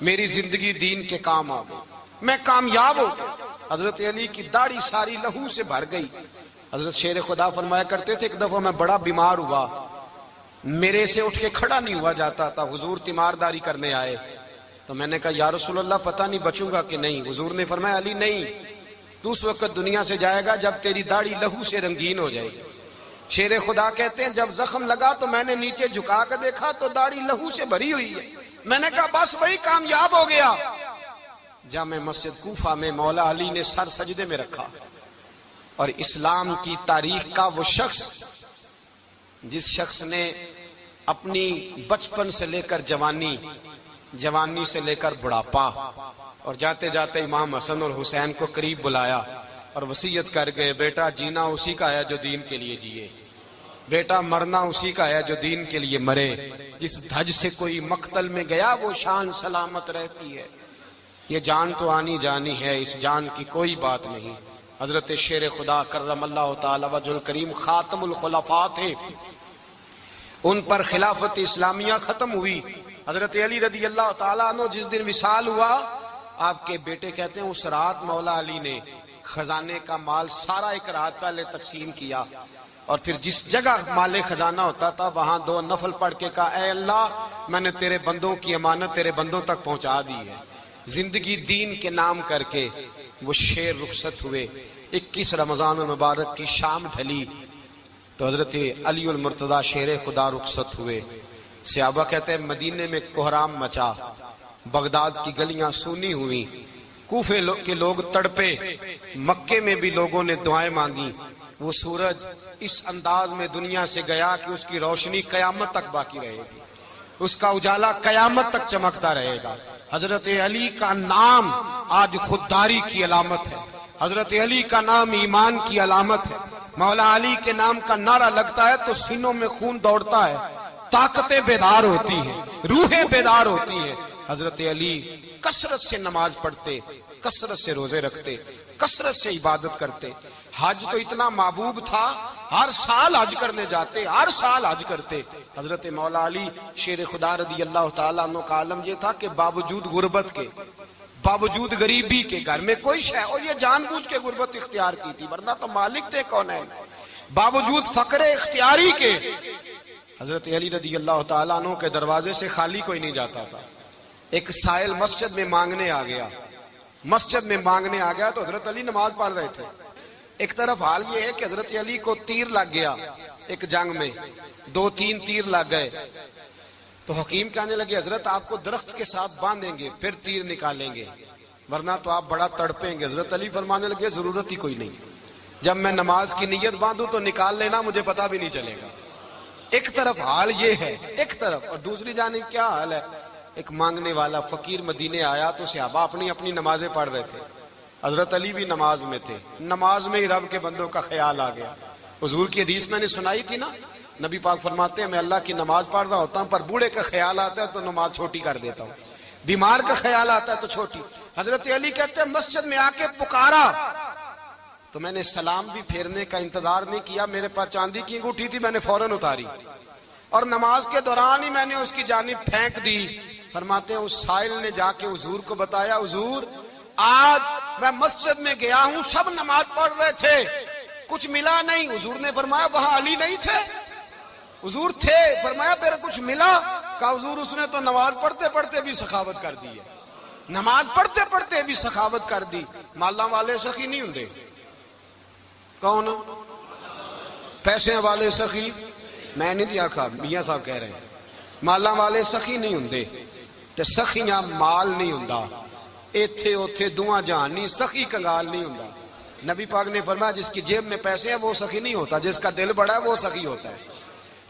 میری زندگی دین کے کام آ گئی, میں کامیاب ہو گیا. حضرت علی کی داڑھی ساری لہو سے بھر گئی. حضرت شیر خدا فرمایا کرتے تھے ایک دفعہ میں بڑا بیمار ہوا, میرے سے اٹھ کے کھڑا نہیں ہوا جاتا تھا. حضور تیمارداری کرنے آئے تو میں نے کہا یا رسول اللہ پتہ نہیں بچوں گا کہ نہیں. حضور نے فرمایا علی نہیں, تو اس وقت دنیا سے جائے گا جب تیری داڑھی لہو سے رنگین ہو جائے گی. شیر خدا کہتے ہیں جب زخم لگا تو میں نے نیچے جھکا کر دیکھا تو داڑھی لہو سے بھری ہوئی ہے. میں نے کہا بس وہی کامیاب ہو گیا. جامع مسجد کوفہ میں مولا علی نے سر سجدے میں رکھا اور اسلام کی تاریخ کا وہ شخص جس شخص نے اپنی بچپن سے لے کر جوانی, جوانی سے لے کر بڑھاپا اور جاتے جاتے امام حسن اور حسین کو قریب بلایا اور وصیت کر گئے بیٹا جینا اسی کا ہے جو دین کے لیے جیے, بیٹا مرنا اسی کا ہے جو دین کے لیے مرے. جس دھج سے کوئی مقتل میں گیا وہ شان سلامت رہتی ہے. یہ جان تو آنی جانی ہے, اس جان کی کوئی بات نہیں. حضرت شیر خدا کرم اللہ تعالی وجہ الکریم خاتم الخلفاء تھے, ان پر خلافت اسلامیہ ختم ہوئی. حضرت علی رضی اللہ تعالیٰ عنہ جس دن وصال ہوا, آپ کے بیٹے کہتے ہیں اس رات مولا علی نے خزانے کا مال سارا ایک رات پہلے تقسیم کیا اور پھر جس جگہ مال خزانہ ہوتا تھا وہاں 2 نفل پڑھ کے کہا اے اللہ میں نے تیرے بندوں کی امانت تیرے بندوں تک پہنچا دی ہے. زندگی دین کے نام کر کے وہ شیر رخصت ہوئے. 21 رمضان المبارک کی شام ڈھلی تو حضرت علی المرتضی شیر خدا رخصت ہوئے. صحابہ کہتے ہیں مدینے میں کوہرام مچا, بغداد کی گلیاں سونی ہوئی, کوفے کے لوگ تڑپے, مکے میں بھی لوگوں نے دعائیں مانگی. وہ سورج اس انداز میں دنیا سے گیا کہ اس کی روشنی قیامت تک باقی رہے گی, اس کا اجالا قیامت تک چمکتا رہے گا. حضرت علی کا نام آج خودداری کی علامت ہے, حضرت علی کا نام ایمان کی علامت ہے. مولا علی کے نام کا نعرہ لگتا ہے تو سینوں میں خون دوڑتا ہے, طاقتیں بیدار ہوتی ہیں, روحیں بیدار ہوتی ہیں. حضرت علی کثرت سے نماز پڑھتے, کثرت سے روزے رکھتے, کثرت سے عبادت کرتے. حج تو اتنا محبوب تھا ہر سال حج کرنے جاتے, ہر سال حج کرتے. حضرت مولا علی شیر خدا رضی اللہ تعالیٰ عنہ کا عالم یہ تھا کہ باوجود غربت کے, باوجود غریبی کے, گھر میں کوئی شے, اور یہ جان بوجھ کے غربت اختیار کی تھی ورنہ تو مالک تھے کون ہے, باوجود فقر اختیاری کے حضرت علی رضی اللہ تعالیٰ عنہ کے دروازے سے خالی کوئی نہیں جاتا تھا. ایک سائل مسجد میں مانگنے آ گیا, مسجد میں مانگنے آ گیا تو حضرت علی نماز پڑھ رہے تھے. ایک طرف حال یہ ہے کہ حضرت علی کو تیر لگ گیا ایک جنگ میں, 2-3 تیر لگ گئے تو حکیم کہنے لگے حضرت آپ کو درخت کے ساتھ باندھیں گے پھر تیر نکالیں گے ورنہ تو آپ بڑا تڑپیں گے. حضرت علی فرمانے لگے ضرورت ہی کوئی نہیں, جب میں نماز کی نیت باندھوں تو نکال لینا, مجھے پتا بھی نہیں چلے گا. ایک طرف حال یہ ہے, ایک طرف, اور دوسری جانب کیا حال ہے, ایک مانگنے والا فقیر مدینے آیا تو صحابہ اپنی اپنی نمازیں پڑھ رہے تھے. حضرت علی بھی نماز میں تھے, نماز میں ہی رب کے بندوں کا خیال آ گیا. حضور کی حدیث میں نے سنائی تھی نا, نبی پاک فرماتے ہیں میں اللہ کی نماز پڑھ رہا ہوتا ہوں پر بوڑھے کا خیال آتا ہے تو نماز چھوٹی کر دیتا ہوں, بیمار کا خیال آتا ہے تو چھوٹی. حضرت علی کہتے ہیں مسجد میں آ کے پکارا تو میں نے سلام بھی پھیرنے کا انتظار نہیں کیا, میرے پاس چاندی کی انگوٹھی تھی, میں نے فوراً اتاری اور نماز کے دوران ہی میں نے اس کی جانب پھینک دی. فرماتے ہیں اس سائل نے جا کے حضور کو بتایا, حضور آج میں مسجد میں گیا ہوں, سب نماز پڑھ رہے تھے, کچھ ملا نہیں. حضور نے فرمایا وہاں علی نہیں تھے؟ حضور تھے. فرمایا پھر کچھ ملا؟ کہا حضور اس نے تو نماز پڑھتے پڑھتے بھی سخاوت کر دی ہے, نماز پڑھتے پڑھتے بھی سخاوت کر دی. مالاں والے سخی نہیں ہوندے, کون پیسے والے سخی, میں نہیں آکھا, میاں صاحب کہہ رہے ہیں مالاں والے سخی نہیں ہوندے تے سخیاں مال نہیں ہوندا, ایتھے اوتھے دعا جہان نہیں, سخی کنگال نہیں ہوندا. نبی پاک نے فرمایا جس کی جیب میں پیسے ہیں وہ سخی نہیں ہوتا, جس کا دل بڑا ہے وہ سخی ہوتا ہے.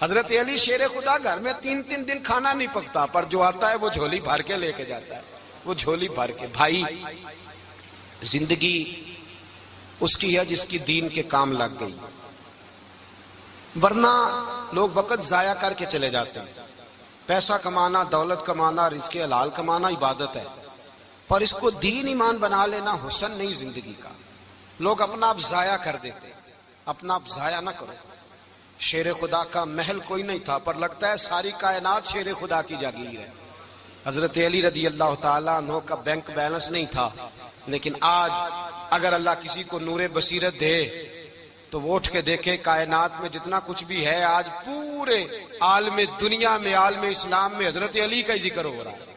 حضرت علی شیر خدا گھر میں 3 دن کھانا نہیں پکتا پر جو آتا ہے وہ جھولی بھر کے لے کے جاتا ہے, وہ جھولی بھر کے. بھائی زندگی اس کی ہے جس کی دین کے کام لگ گئی، ورنہ لوگ وقت ضائع کر کے چلے جاتے ہیں۔ پیسہ کمانا، دولت کمانا، رزق حلال کمانا عبادت ہے، پر اس کو دین ایمان بنا لینا حسن نہیں زندگی کا۔ لوگ اپنا آپ ضائع کر دیتے، اپنا آپ ضائع نہ کرو۔ شیر خدا کا محل کوئی نہیں تھا، پر لگتا ہے ساری کائنات شیر خدا کی جاگیر ہے۔ حضرت علی رضی اللہ تعالیٰ عنہ کا بینک بیلنس نہیں تھا، لیکن آج اگر اللہ کسی کو نور بصیرت دے تو وہ اٹھ کے دیکھے کائنات میں جتنا کچھ بھی ہے، آج پورے عالم دنیا میں، عالم اسلام میں حضرت علی کا ہی ذکر ہو رہا ہے۔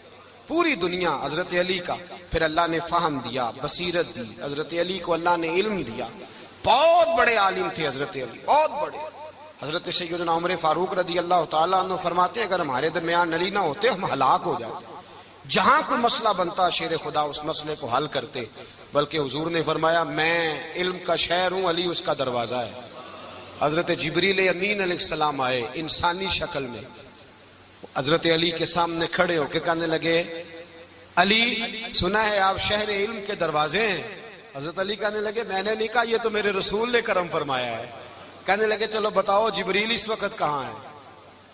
پوری دنیا حضرت علی کا۔ پھر اللہ نے فہم دیا، بصیرت دی، حضرت علی کو اللہ نے علم دیا۔ بہت بڑے عالم تھے حضرت علی، بہت بڑے۔ حضرت سیدنا عمر فاروق رضی اللہ تعالیٰ عنہ فرماتے ہیں اگر ہمارے درمیان علی نہ ہوتے ہم ہلاک ہو جاتے۔ جہاں کوئی مسئلہ بنتا شیر خدا اس مسئلے کو حل کرتے، بلکہ حضور نے فرمایا میں علم کا شہر ہوں، علی اس کا دروازہ ہے۔ حضرت جبریل امین علیہ السلام آئے انسانی شکل میں، حضرت علی کے سامنے کھڑے ہو کے کہنے لگے علی سنا ہے آپ شہر علم کے دروازے ہیں۔ حضرت علی کہنے لگے میں نے نہیں کہا، یہ تو میرے رسول نے کرم فرمایا ہے۔ کہنے لگے چلو بتاؤ جبریل اس وقت کہاں ہے؟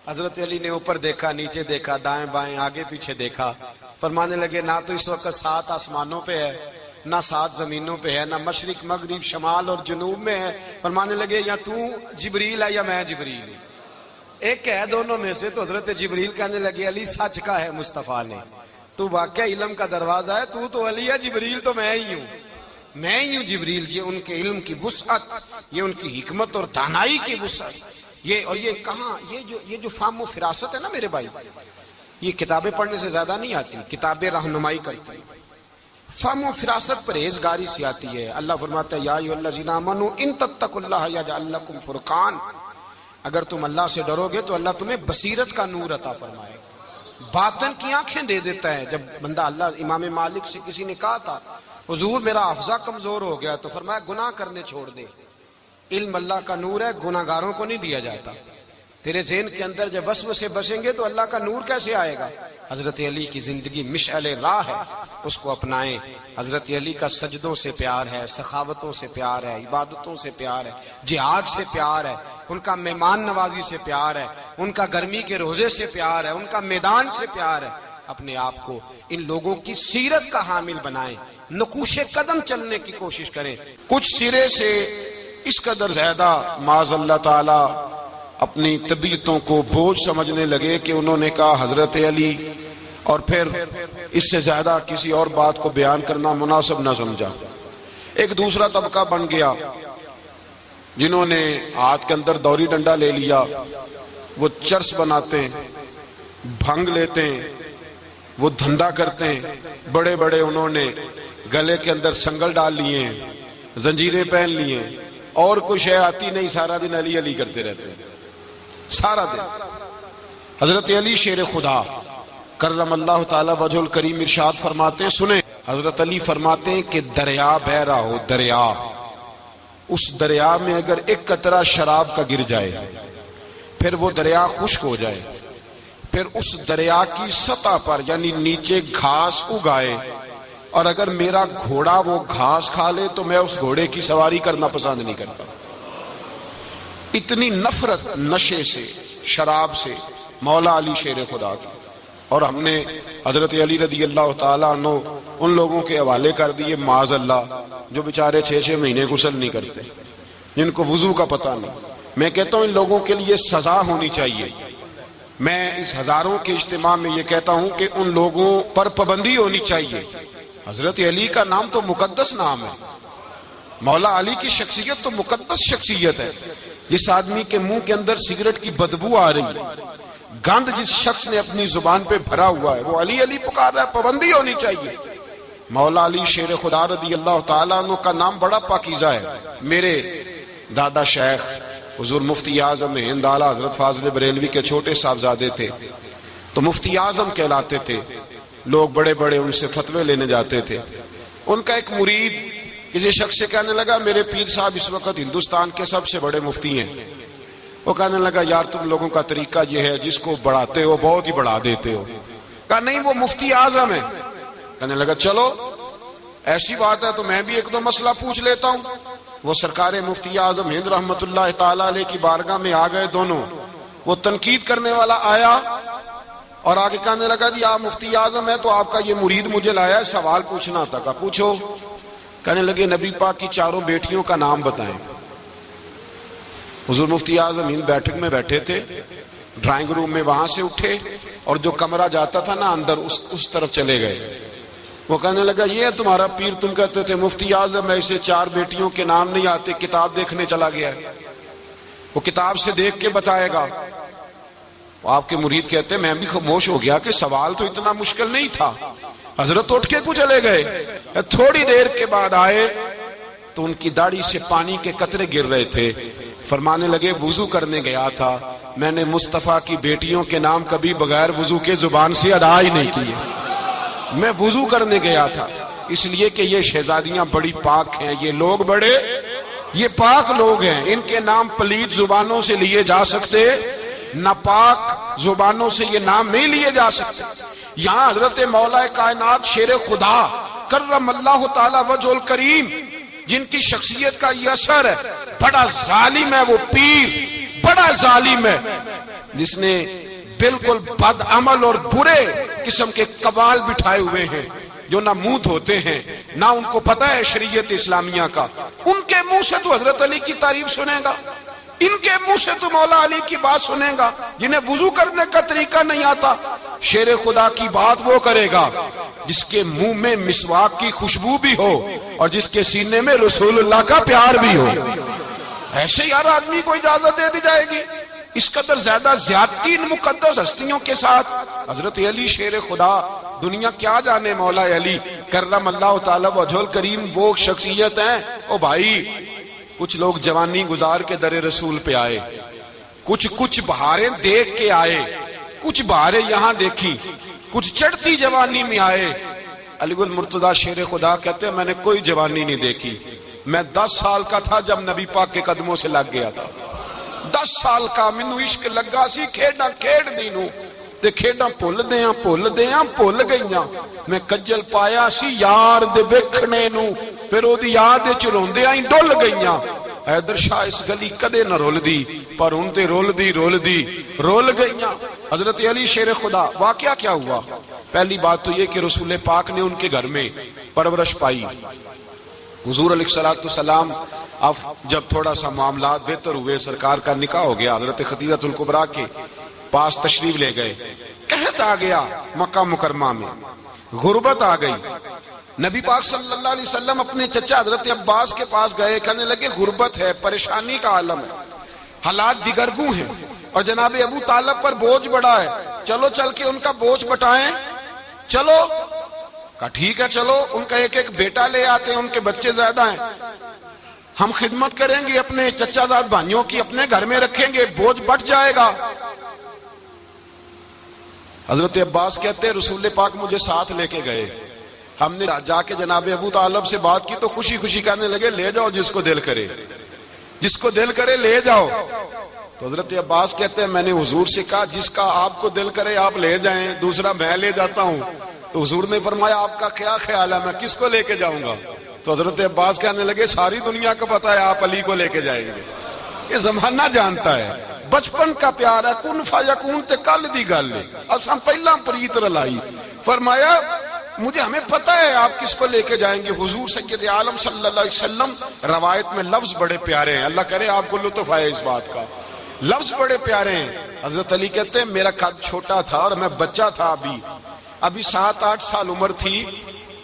حضرت علی نے اوپر دیکھا، نیچے دیکھا، دائیں بائیں آگے پیچھے دیکھا، فرمانے لگے نہ تو اس وقت 7 آسمانوں پہ ہے، نہ 7 زمینوں پہ ہے، نہ مشرق مغرب شمال اور جنوب میں ہے۔ فرمانے لگے یا تو جبریل ہے یا میں جبریل ہوں، ایک ہے دونوں میں سے۔ تو حضرت جبریل کہنے لگے علی سچ کا ہے مصطفیٰ نے، تو واقعہ علم کا دروازہ ہے، تو علی ہے، جبریل تو میں ہی ہوں، میں ہی ہوں جبریل۔ یہ ان کے علم کی وسعت، یہ ان کی حکمت اور دانائی کی وسعت، یہ اور یہ کہاں یہ جو فہم و فراست ہے نا میرے بھائی، یہ کتابیں پڑھنے سے زیادہ نہیں آتی، کتابیں رہنمائی کرتی ہیں۔ فہم و فراست پرہیزگاری سے آتی ہے۔ اللہ فرماتا ہے یا ایھا الذین آمنوا ان تتقوا اللہ یجعل لکم فرقان، اگر تم اللہ سے ڈرو گے تو اللہ تمہیں بصیرت کا نور عطا فرمائے گا، باطن کی آنکھیں دے دیتا ہے۔ جب بندہ اللہ، امام مالک سے کسی نے کہا تھا حضور میرا حافظہ کمزور ہو گیا، تو فرمایا گناہ کرنے چھوڑ دے، علم اللہ کا نور ہے، گناہ گاروں کو نہیں دیا جاتا۔ تیرے ذہن کے اندر جب وسوسے بسیں گے تو اللہ کا نور کیسے آئے گا؟ حضرت علی کی زندگی مشعل راہ ہے، اس کو اپنائیں۔ حضرت علی کا سجدوں سے پیار ہے، سخاوتوں سے پیار ہے، عبادتوں سے پیار ہے، جہاد سے پیار ہے، ان کا مہمان نوازی سے پیار ہے، ان کا گرمی کے روزے سے پیار ہے، ان کا میدان سے پیار ہے۔ اپنے آپ کو ان لوگوں کی سیرت کا حامل بنائیں، نقوش قدم چلنے کی کوشش کریں۔ کچھ سرے سے اس قدر زیادہ معاذ اللہ تعالی اپنی طبیعتوں کو بوجھ سمجھنے لگے کہ انہوں نے کہا حضرت علی، اور پھر اس سے زیادہ کسی اور بات کو بیان کرنا مناسب نہ سمجھا۔ ایک دوسرا طبقہ بن گیا جنہوں نے ہاتھ کے اندر دوری ڈنڈا لے لیا، وہ چرس بناتے ہیں، بھنگ لیتے ہیں، وہ دھندا کرتے ہیں، بڑے بڑے انہوں نے گلے کے اندر سنگل ڈال لیے ہیں، زنجیریں پہن لیے ہیں، اور کچھ ہے آتی نہیں، سارا دن علی علی کرتے رہتے ہیں سارا دن۔ حضرت علی شیر خدا کرم اللہ تعالی وجہ الکریم ارشاد فرماتے ہیں، سنیں حضرت علی فرماتے ہیں کہ دریا بہ رہا ہو، دریا، اس دریا میں اگر ایک قطرہ شراب کا گر جائے، پھر وہ دریا خشک ہو جائے، پھر اس دریا کی سطح پر یعنی نیچے گھاس اگائے، اور اگر میرا گھوڑا وہ گھاس کھا لے تو میں اس گھوڑے کی سواری کرنا پسند نہیں کرتا۔ اتنی نفرت نشے سے، شراب سے مولا علی شیر خدا کی۔ اور ہم نے حضرت علی رضی اللہ تعالیٰ عنہ ان لوگوں کے حوالے کر دیے معاذ اللہ جو بیچارے 6 مہینے غسل نہیں کرتے، جن کو وضو کا پتہ نہیں۔ میں کہتا ہوں ان لوگوں کے لیے سزا ہونی چاہیے۔ میں اس ہزاروں کے اجتماع میں یہ کہتا ہوں کہ ان لوگوں پر پابندی ہونی چاہیے۔ حضرت علی کا نام تو مقدس نام ہے، مولا علی کی شخصیت تو مقدس شخصیت ہے۔ جس آدمی کے منہ کے اندر سگریٹ کی بدبو آ رہی ہے، گند جس شخص نے اپنی زبان پہ بھرا ہوا ہے، وہ علی علی پکار رہا ہے، پابندی ہونی چاہیے۔ مولا علی شیر خدا رضی اللہ تعالیٰ عنہ کا نام بڑا پاکیزہ ہے۔ میرے دادا شیخ حضور مفتی اعظم ہند اعلیٰ حضرت فاضل بریلوی کے چھوٹے صاحبزادے تھے، تو مفتی اعظم کہلاتے تھے، لوگ بڑے بڑے ان سے فتوے لینے جاتے تھے۔ ان کا ایک مرید کسی شخص سے کہنے لگا میرے پیر صاحب اس وقت ہندوستان کے سب سے بڑے مفتی ہیں۔ وہ کہنے لگا یار تم لوگوں کا طریقہ یہ ہے جس کو بڑھاتے ہو بہت ہی بڑھا دیتے ہو۔ کہا نہیں وہ مفتی اعظم ہے۔ کہنے لگا چلو ایسی بات ہے تو میں بھی ایک دو مسئلہ پوچھ لیتا ہوں. وہ سرکار مفتی اعظم ہند رحمت اللہ تعالی علیہ کی بارگاہ میں آ گئے دونوں. وہ تنقید کرنے والا آیا اور آگے کہنے لگا جی آپ مفتی اعظم ہیں تو آپ کا یہ مرید مجھے لایا ہے, سوال پوچھنا تھا. کہا پوچھو. کہنے لگے نبی پاک کی چاروں بیٹیوں کا نام بتائیں. حضور مفتی اعظم ہند بیٹھک میں بیٹھے تھے, ڈرائنگ روم میں, وہاں سے اٹھے اور جو کمرہ جاتا تھا نا اندر اس طرف چلے گئے. وہ کہنے لگا یہ تمہارا پیر, تم کہتے تھے مفتی اعظم ایسے 4 بیٹیوں کے نام نہیں آتے, کتاب دیکھنے چلا گیا ہے, وہ کتاب سے دیکھ کے بتائے گا. آپ کے مرید کہتے ہیں میں بھی خاموش ہو گیا کہ سوال تو اتنا مشکل نہیں تھا. حضرت اٹھ کے کو چلے گئے. تھوڑی دیر کے بعد آئے تو ان کی داڑھی سے پانی کے قطرے گر رہے تھے. فرمانے لگے وضو کرنے گیا تھا, میں نے مصطفیٰ کی بیٹیوں کے نام کبھی بغیر وضو کے زبان سے ادا ہی نہیں کیے. میں وضو کرنے گیا تھا اس لیے کہ یہ شہزادیاں بڑی پاک ہیں, یہ لوگ بڑے یہ پاک لوگ ہیں, ان کے نام پلیت زبانوں سے لیے جا سکتے, ناپاک زبانوں سے یہ نام نہیں لیے جا سکتے. یہاں حضرت مولا کائنات شیر خدا کرم اللہ تعالی وجہ الکریم جن کی شخصیت کا یہ اثر ہے, بڑا ظالم ہے وہ پیر, بڑا ظالم ہے جس نے بالکل بد عمل اور برے قسم کے قوال بٹھائے ہوئے ہیں, جو نہ منہ دھوتے ہیں نہ ان کو پتہ ہے شریعت اسلامیہ کا. ان کے منہ سے تو حضرت علی کی تعریف سنے گا, ان کے منہ سے تو مولا علی کی بات سنے گا, جنہیں وضو کرنے کا طریقہ نہیں آتا. شیر خدا کی بات وہ کرے گا جس کے منہ میں مسواک کی خوشبو بھی ہو اور جس کے سینے میں رسول اللہ کا پیار بھی ہو. ایسے یار آدمی کو اجازت دے دی جائے گی؟ اس قدر زیادہ زیادتی ان مقدس ہستیوں کے ساتھ. حضرت علی شیر خدا, دنیا کیا جانے مولا علی کرم اللہ تعالی وجہ الکریم وہ شخصیت ہیں. او بھائی کچھ لوگ جوانی گزار کے در رسول پہ آئے, کچھ بہاریں دیکھ کے آئے, کچھ بہاریں یہاں دیکھی, کچھ چڑھتی جوانی میں آئے. علی گل مرتضیٰ شیر خدا کہتے ہیں میں نے کوئی جوانی نہیں دیکھی, میں 10 سال کا تھا جب نبی پاک کے قدموں سے لگ گیا تھا. 10 سال کا مینوں عشق لگا سی, کھیڈاں کھیڈ دی نوں تے کھیڈاں بھول گئیاں. میں کجل پایا سی یار دے ویکھنے نوں, پھر او دی یاد وچ روندیاں ہی ڈل گئیاں. حیدر شاہ اس گلی کدے نہ رول دی, پر ہن تے رول گئیاں. حضرت علی شیر خدا, واقعہ کیا ہوا؟ پہلی بات تو یہ کہ رسول پاک نے ان کے گھر میں پرورش پائی. حضور علیہ السلام اب جب تھوڑا سا معاملات بہتر ہوئے, سرکار کا نکاح ہو گیا, حضرت خدیجہ الکبریٰ کے پاس تشریف لے گئے. قحط آ گیا مکہ مکرمہ میں, غربت آ گئی. نبی پاک صلی اللہ علیہ وسلم اپنے چچا حضرت عباس کے پاس گئے, کہنے لگے غربت ہے, پریشانی کا عالم ہے, حالات دیگرگوں ہیں اور جناب ابو طالب پر بوجھ بڑا ہے, چلو چل کے ان کا بوجھ بٹائیں. چلو کہا ٹھیک ہے, چلو ان کا ایک بیٹا لے آتے ہیں, ان کے بچے زیادہ ہیں, ہم خدمت کریں گے اپنے چچا زاد بھائیوں کی, اپنے گھر میں رکھیں گے, بوجھ بٹ جائے گا. حضرت عباس کہتے ہیں رسول پاک مجھے ساتھ لے کے گئے, ہم نے جا کے جناب ابو طالب سے بات کی تو خوشی خوشی کہنے لگے لے جاؤ جس کو دل کرے لے جاؤ. تو حضرت عباس کہتے ہیں میں نے حضور سے کہا جس کا آپ کو دل کرے آپ لے جائیں, دوسرا میں لے جاتا ہوں. تو حضور نے فرمایا آپ کا کیا خیال ہے, میں کس کو لے کے جاؤں گا؟ تو حضرت عباس کہنے لگے ساری دنیا کو پتا ہے آپ علی کو لے کے جائیں گے, یہ زمانہ جانتا ہے, بچپن کا پیار ہے, کن فیکون تے کل دی گل ہے, اب ہم پہلا پریت رلائی. فرمایا ہمیں پتا ہے آپ کس کو لے کے جائیں گے. حضور سید عالم صلی اللہ علیہ وسلم, روایت میں لفظ بڑے پیارے ہیں, اللہ کرے آپ کو لطف آئے اس بات کا, لفظ بڑے پیارے ہیں. حضرت علی کہتے ہیں میرا قد چھوٹا تھا اور میں بچہ تھا, ابھی 7-8 سال عمر تھی.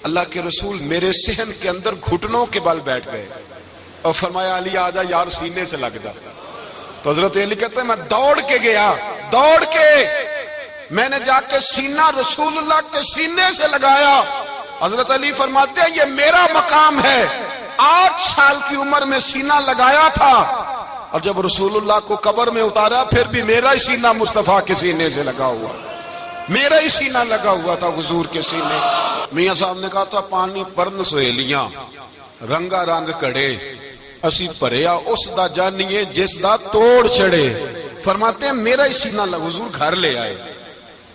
اللہ کے رسول میرے صحن کے اندر گھٹنوں کے بل بیٹھ گئے اور فرمایا علی آجا یار سینے سے لگ جا. تو حضرت علی کہتے ہیں میں دوڑ کے گیا, میں نے جا کے سینہ رسول اللہ کے سینے سے لگایا. حضرت علی فرماتے ہیں یہ میرا مقام ہے, 8 سال کی عمر میں سینہ لگایا تھا اور جب رسول اللہ کو قبر میں اتارا پھر بھی میرا ہی سینہ مصطفیٰ کے سینے سے لگا ہوا, میرا ہی سینہ لگا ہوا تھا حضور کے سینے. میاں صاحب نے کہا تھا پانی پرن سہیلیاں رنگا رنگ کڑے, اسی پریا اس دا جانیے جس دا توڑ چڑے. فرماتے ہیں میرا ہی سینہ لگا, حضور گھر لے آئے,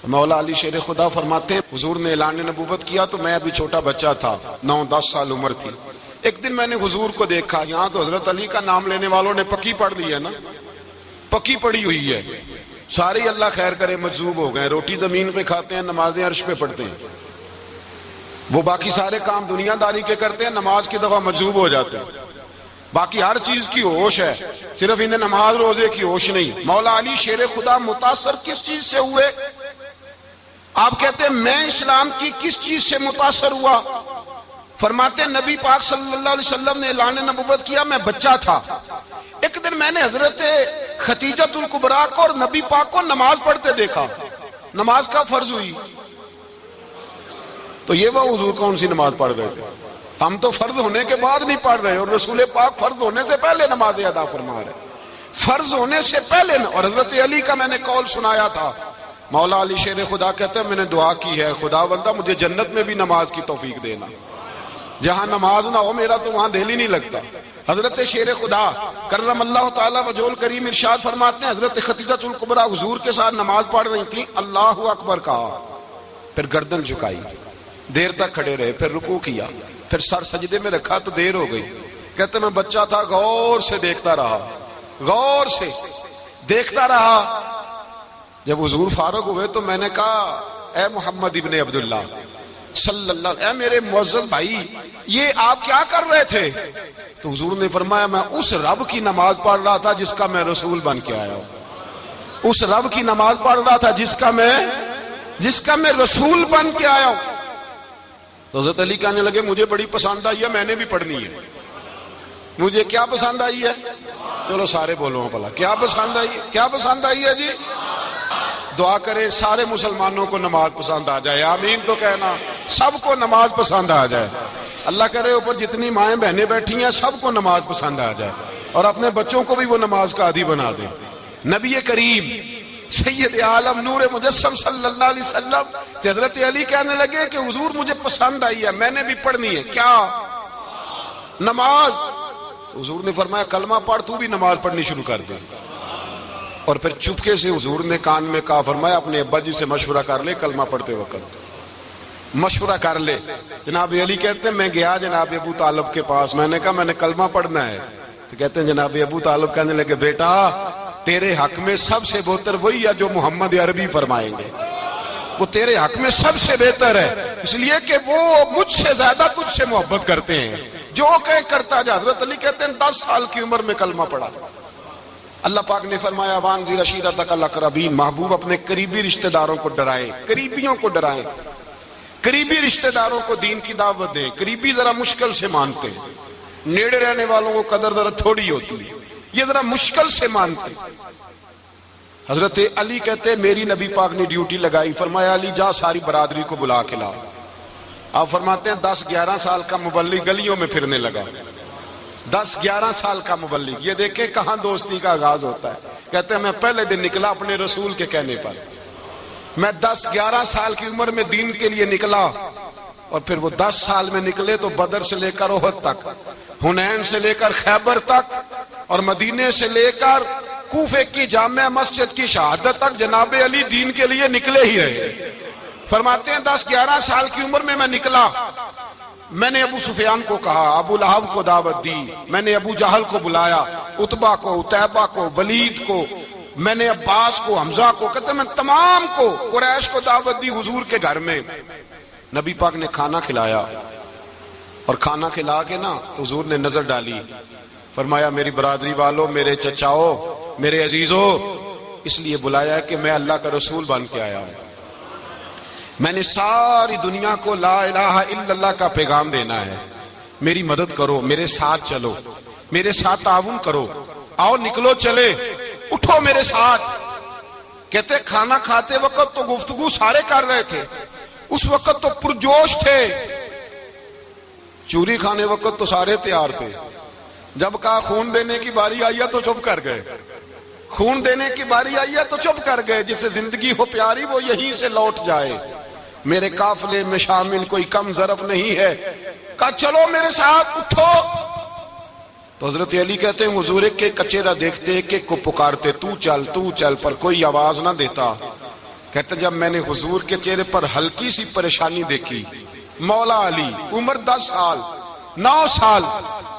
مولا علی شیر خدا فرماتے ہیں حضور نے اعلان نبوت کیا تو میں ابھی چھوٹا بچہ تھا، 9-10 سال عمر تھی۔ ایک دن میں نے حضور کو دیکھا، یہاں تو حضرت علی کا نام لینے والوں نے پکی پڑھ لی ہے نا، پکی پڑی ہوئی ہے، سارے اللہ خیر کرے مجذوب ہو گئے، روٹی زمین پہ کھاتے ہیں، نمازیں عرش پہ پڑھتے ہیں، وہ باقی سارے کام دنیا داری کے کرتے ہیں، نماز کی دفعہ مجذوب ہو جاتے ہیں، باقی ہر چیز کی ہوش ہے، صرف انہیں نماز روزے کی ہوش نہیں۔ مولا علی شیر خدا متاثر کس چیز سے ہوئے؟ آپ کہتے ہیں میں اسلام کی کس چیز سے متاثر ہوا؟ فرماتے ہیں نبی پاک صلی اللہ علیہ وسلم نے اعلان نبوت کیا، میں بچہ تھا، ایک دن میں نے حضرت خدیجہ الکبریٰ کو اور نبی پاک کو نماز پڑھتے دیکھا، نماز کا فرض ہوئی، تو یہ وہ حضور کون سی نماز پڑھ رہے تھے؟ ہم تو فرض ہونے کے بعد نہیں پڑھ رہے، اور رسول پاک فرض ہونے سے پہلے نماز ادا فرما رہے، فرض ہونے سے پہلے۔ اور حضرت علی کا میں نے قول سنایا تھا، مولا علی شیر خدا کہتے ہیں میں نے دعا کی ہے، خدا بندہ مجھے جنت میں بھی نماز کی توفیق دینا، جہاں نماز نہ ہو میرا تو وہاں دل ہی نہیں لگتا۔ حضرت شیر خدا کرم اللہ تعالیٰ وجہ الکریم ارشاد فرماتے ہیں حضرت خدیجہ الکبریٰ حضور کے ساتھ نماز پڑھ رہی تھیں، اللہ اکبر کہا، پھر گردن جھکائی، دیر تک کھڑے رہے، پھر رکوع کیا، پھر سر سجدے میں رکھا تو دیر ہو گئی۔ کہتے میں بچہ تھا، غور سے دیکھتا رہا، غور سے دیکھتا رہا۔ جب حضور فارغ ہوئے تو میں نے کہا اے محمد ابن عبداللہ صلی اللہ علیہ وسلم، اے میرے معزز بھائی، یہ آپ کیا کر رہے تھے؟ تو حضور نے فرمایا میں اس رب کی نماز پڑھ رہا تھا جس کا میں رسول بن کے آیا ہوں، اس رب کی نماز پڑھ رہا تھا جس کا میں رسول بن کے آیا ہوں۔ تو حضرت علی کہنے لگے مجھے بڑی پسند آئی ہے، میں نے بھی پڑھنی ہے۔ مجھے کیا پسند آئی ہے؟ چلو سارے بولو پلا، کیا پسند آئی ہے؟ کیا پسند آئی ہے جی؟ دعا کرے سارے مسلمانوں کو نماز پسند آ جائے، آمین تو کہنا، سب کو نماز پسند آ جائے۔ اللہ کرے اوپر جتنی مائیں بہنیں بیٹھی ہیں سب کو نماز پسند آ جائے، اور اپنے بچوں کو بھی وہ نماز کا عادی بنا دیں۔ نبی کریم سید عالم نور مجسم صلی اللہ علیہ وسلم سے حضرت علی کہنے لگے کہ حضور مجھے پسند آئی ہے، میں نے بھی پڑھنی ہے، کیا؟ نماز۔ حضور نے فرمایا کلمہ پڑھ، تو بھی نماز پڑھنی شروع کر دے۔ اور پھر چپکے سے حضور نے کان میں کہا، فرمایا اپنے ابا جی سے مشورہ کر لے کلمہ پڑھتے وقت، مشورہ کر لے۔ جناب علی کہتے ہیں میں گیا جناب ابو طالب کے پاس، میں نے کہا میں نے کلمہ پڑھنا ہے، تو کہتے ہیں جناب ابو طالب کہنے لگے بیٹا تیرے حق میں سب سے بہتر وہی ہے جو محمد عربی فرمائیں گے، وہ تیرے حق میں سب سے بہتر ہے، اس لیے کہ وہ مجھ سے زیادہ تجھ سے محبت کرتے ہیں، جو کہے کرتا جا۔ حضرت علی کہتے ہیں 10 سال کی عمر میں کلمہ پڑھا۔ اللہ پاک نے فرمایا وانذر عشیرتک الاقربین، محبوب اپنے قریبی رشتہ داروں کو ڈرائیں، قریبیوں کو ڈرائیں، قریبی رشتہ داروں کو دین کی دعوت دیں۔ قریبی ذرا مشکل سے مانتے ہیں، نیڑے رہنے والوں کو قدر ذرا تھوڑی ہوتی ہے، یہ ذرا مشکل سے مانتے ہیں۔ حضرت علی کہتے ہیں میری نبی پاک نے ڈیوٹی لگائی، فرمایا علی جا ساری برادری کو بلا کے لا۔ آپ فرماتے ہیں 10-11 سال کا مبلغ گلیوں میں پھرنے لگا، 10-11 سال کا مبلغ، یہ دیکھیں کہاں دوستی کا آغاز ہوتا ہے۔ کہتے ہیں میں پہلے دن نکلا اپنے رسول کے کہنے پر، میں 10-11 سال کی عمر میں دین کے لیے نکلا، اور پھر وہ 10 سال میں نکلے تو بدر سے لے کر احد تک، حنین سے لے کر خیبر تک، اور مدینے سے لے کر کوفے کی جامع مسجد کی شہادت تک جناب علی دین کے لیے نکلے ہی رہے۔ فرماتے ہیں 10-11 سال کی عمر میں نکلا، میں نے ابو سفیان کو کہا، ابو لہب کو دعوت دی، میں نے ابو جہل کو بلایا، عتبہ کو، عتیبہ کو، ولید کو، میں نے عباس کو، حمزہ کو، کہتے ہیں میں تمام کو، قریش کو دعوت دی حضور کے گھر میں۔ نبی پاک نے کھانا کھلایا، اور کھانا کھلا کے نا حضور نے نظر ڈالی، فرمایا میری برادری والوں، میرے چچاؤ، میرے عزیزوں، اس لیے بلایا ہے کہ میں اللہ کا رسول بن کے آیا ہوں، میں نے ساری دنیا کو لا الہ الا اللہ کا پیغام دینا ہے، میری مدد کرو، میرے ساتھ چلو، میرے ساتھ تعاون کرو، آؤ نکلو چلے، اٹھو میرے ساتھ۔ کہتے کھانا کھاتے وقت تو گفتگو سارے کر رہے تھے، اس وقت تو پرجوش تھے، چوری کھانے وقت تو سارے تیار تھے، جب کہا خون دینے کی باری آئی ہے تو چپ کر گئے، خون دینے کی باری آئی ہے تو چپ کر گئے، جسے زندگی ہو پیاری وہ یہیں سے لوٹ جائے، میرے قافلے میں شامل کوئی کم ظرف نہیں ہے، کہا چلو میرے ساتھ اٹھو۔ تو حضرت علی کہتے ہیں حضور ایک ایک کچیرا دیکھتے، ایک ایک کو پکارتے، تو چل تو چل، پر کوئی آواز نہ دیتا، کہتے جب میں نے حضور کے چہرے پر ہلکی سی پریشانی دیکھی، مولا علی عمر 10 سال 9 سال،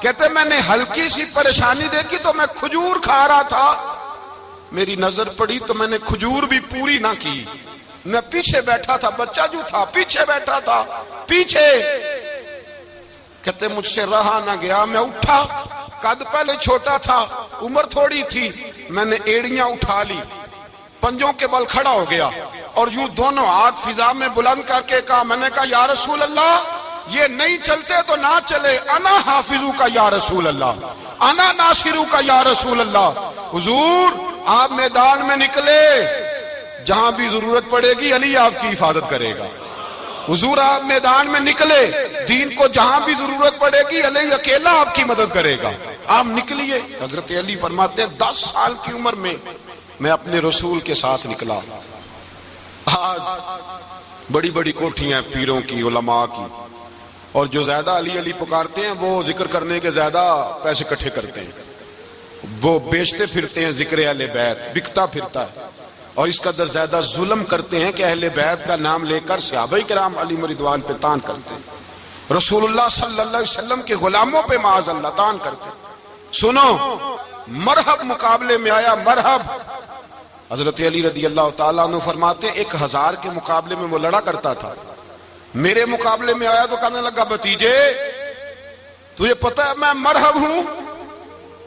کہتے میں نے ہلکی سی پریشانی دیکھی تو میں کھجور کھا رہا تھا، میری نظر پڑی تو میں نے کھجور بھی پوری نہ کی، میں پیچھے بیٹھا تھا، بچہ جو تھا پیچھے بیٹھا تھا، پیچھے کہتے مجھ سے رہا نہ گیا، میں اٹھا، قد پہلے چھوٹا تھا، عمر تھوڑی تھی، میں نے ایڑیاں اٹھا لی، پنجوں کے بل کھڑا ہو گیا اور یوں دونوں ہاتھ فضا میں بلند کر کے کہا، میں نے کہا یا رسول اللہ یہ نہیں چلتے تو نہ چلے، انا حافظو کا یا رسول اللہ، انا ناصرو کا یا رسول اللہ۔ حضور آپ میدان میں نکلے، جہاں بھی ضرورت پڑے گی علی آپ کی حفاظت کرے گا۔ حضور آپ میدان میں نکلے، دین کو جہاں بھی ضرورت پڑے گی علی اکیلا آپ کی مدد کرے گا، آپ نکلیے۔ حضرت علی فرماتے ہیں 10 سال کی عمر میں اپنے رسول کے ساتھ نکلا۔ آج بڑی بڑی کوٹھیاں پیروں کی، علماء کی، اور جو زیادہ علی علی پکارتے ہیں وہ ذکر کرنے کے زیادہ پیسے اکٹھے کرتے ہیں، وہ بیچتے پھرتے ہیں ذکر اہل بیت، بکتا پھرتا ہے، اور اس قدر زیادہ ظلم کرتے ہیں کہ اہل بیت کا نام لے کر صحابہ کرام علی رضوان پہ تان کرتے ہیں، رسول اللہ صلی اللہ علیہ وسلم کے غلاموں پہ معاذ اللہ تان کرتے ہیں۔ سنو، مرحب مقابلے میں آیا، مرحب۔ حضرت علی رضی اللہ تعالیٰ عنہ فرماتے 1000 کے مقابلے میں وہ لڑا کرتا تھا، میرے مقابلے میں آیا تو کہنے لگا بھتیجے تجھے پتہ ہے میں مرحب ہوں،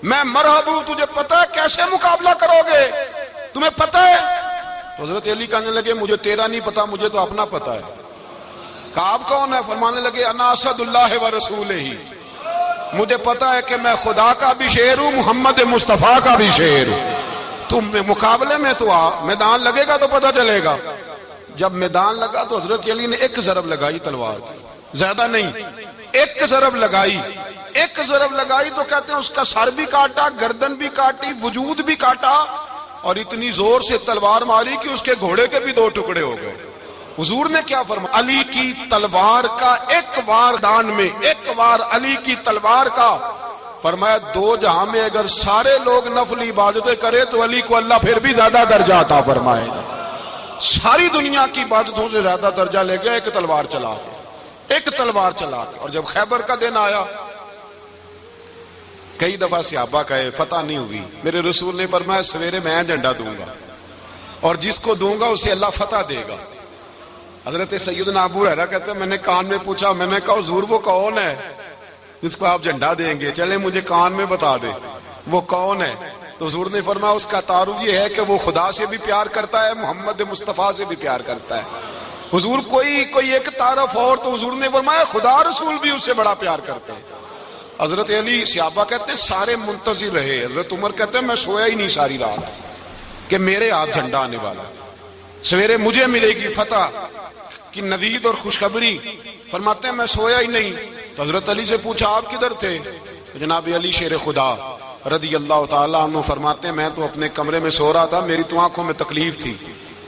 میں مرحب ہوں، تجھے پتہ ہے کیسے مقابلہ کرو گے، تمہیں پتہ ہے؟ تو حضرت علی کہنے لگے مجھے تیرا نہیں پتا، مجھے تو اپنا پتا ہے۔ کہا آپ کون ہے؟ فرمانے لگے انا اسد اللہ و رسولہ، مجھے پتا ہے کہ میں خدا کا بھی شیر ہوں، محمد مصطفیٰ کا بھی شیر ہوں۔ تم مقابلے میں تو آ، میدان لگے گا تو پتا چلے گا۔ جب میدان لگا تو حضرت علی نے ایک ضرب لگائی تلوار کی، زیادہ نہیں، ایک ضرب لگائی، ایک ضرب لگائی تو کہتے ہیں اس کا سر بھی کاٹا، گردن بھی کاٹی، وجود بھی کاٹا، اور اتنی زور سے تلوار ماری کہ اس کے گھوڑے کے بھی 2 ٹکڑے ہو گئے۔ حضور نے کیا فرمایا؟ علی کی تلوار کا ایک وار دان میں، ایک وار علی کی تلوار کا، فرمایا 2 جہاں میں اگر سارے لوگ نفل عبادتیں کرے تو علی کو اللہ پھر بھی زیادہ درجہ عطا فرمائے گا۔ ساری دنیا کی عبادتوں سے زیادہ درجہ لے گیا ایک تلوار چلا کے، ایک تلوار چلا کے۔ اور جب خیبر کا دن آیا، کئی دفعہ صحابہ کہے فتح نہیں ہوئی، میرے رسول نے فرمایا سویرے میں جھنڈا دوں گا اور جس کو دوں گا اسے اللہ فتح دے گا۔ حضرت سیدنا ابو ہریرہ کہتے ہیں میں نے کان میں پوچھا، میں نے کہا حضور وہ کون ہے جس کو آپ جھنڈا دیں گے؟ چلے مجھے کان میں بتا دے وہ کون ہے۔ تو حضور نے فرمایا اس کا تعارف یہ ہے کہ وہ خدا سے بھی پیار کرتا ہے، محمد مصطفیٰ سے بھی پیار کرتا ہے۔ حضور کوئی ایک تعارف اور، تو حضور نے فرمایا خدا رسول بھی اس سے بڑا پیار کرتے ہیں۔ حضرت علی، صحابہ کہتے ہیں سارے منتظر رہے، حضرت عمر کہتے ہیں میں سویا ہی نہیں ساری رات کہ میرے ہاتھ جھنڈا آنے والا، سویرے مجھے ملے گی فتح کی نوید اور خوشخبری۔ فرماتے ہیں میں سویا ہی نہیں۔ تو حضرت علی سے پوچھا آپ کدھر تھے؟ جناب علی شیر خدا رضی اللہ تعالیٰ عنہ فرماتے ہیں میں تو اپنے کمرے میں سو رہا تھا، میری تو آنکھوں میں تکلیف تھی،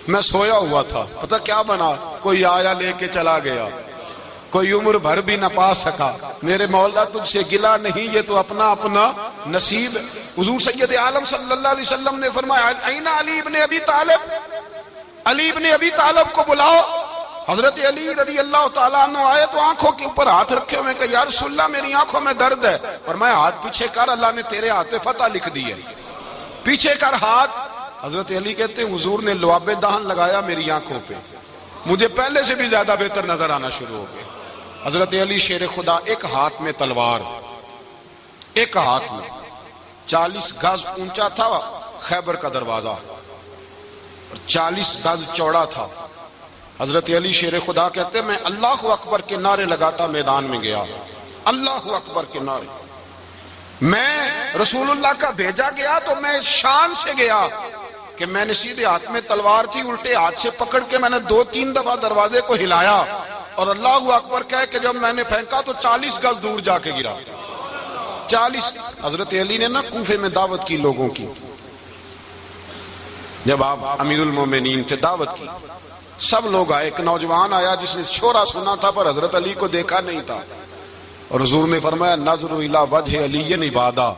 میں سویا ہوا تھا، پتہ کیا بنا، کوئی آیا لے کے چلا گیا، کوئی عمر بھر بھی نہ پا سکا، میرے مولا تجھ سے گلا نہیں، یہ تو اپنا اپنا نصیب۔ حضور سید عالم صلی اللہ علیہ وسلم نے فرمایا این علی ابن ابی طالب، علی ابن ابی طالب کو بلاؤ۔ حضرت علی رضی اللہ تعالیٰ عنہ آئے تو آنکھوں کے اوپر ہاتھ رکھے ہوئے کہ یا رسول اللہ میری آنکھوں میں درد ہے۔ فرمایا ہاتھ پیچھے کر، اللہ نے تیرے ہاتھ پہ فتح لکھ دی ہے، پیچھے کر ہاتھ۔ حضرت علی کہتے ہیں حضور نے لعاب دہن لگایا میری آنکھوں پہ، مجھے پہلے سے بھی زیادہ بہتر نظر آنا شروع ہو گئے۔ حضرت علی شیر خدا، ایک ہاتھ میں تلوار، ایک ہاتھ میں 40 گز اونچا تھا خیبر کا دروازہ اور 40 گز چوڑا تھا۔ حضرت علی شیر خدا کہتے ہیں میں اللہ اکبر کے نعرے لگاتا میدان میں گیا، اللہ اکبر کے نعرے۔ میں رسول اللہ کا بھیجا گیا تو میں شان سے گیا کہ میں نے سیدھے ہاتھ میں تلوار تھی، الٹے ہاتھ سے پکڑ کے میں نے 2-3 دفعہ دروازے کو ہلایا اور اللہ اکبر کہہ کہ جب میں نے پھینکا تو 40 گز دور جا کے گرا۔ 40۔ حضرت علی نے نا کوفے میں دعوت کی لوگوں کی، جب آپ امیر المومنین تھے، دعوت کی، سب لوگ آئے۔ ایک نوجوان آیا جس نے شورا سنا تھا پر حضرت علی کو دیکھا نہیں تھا، اور حضور نے فرمایا نظر الی وجہ علی عبادہ،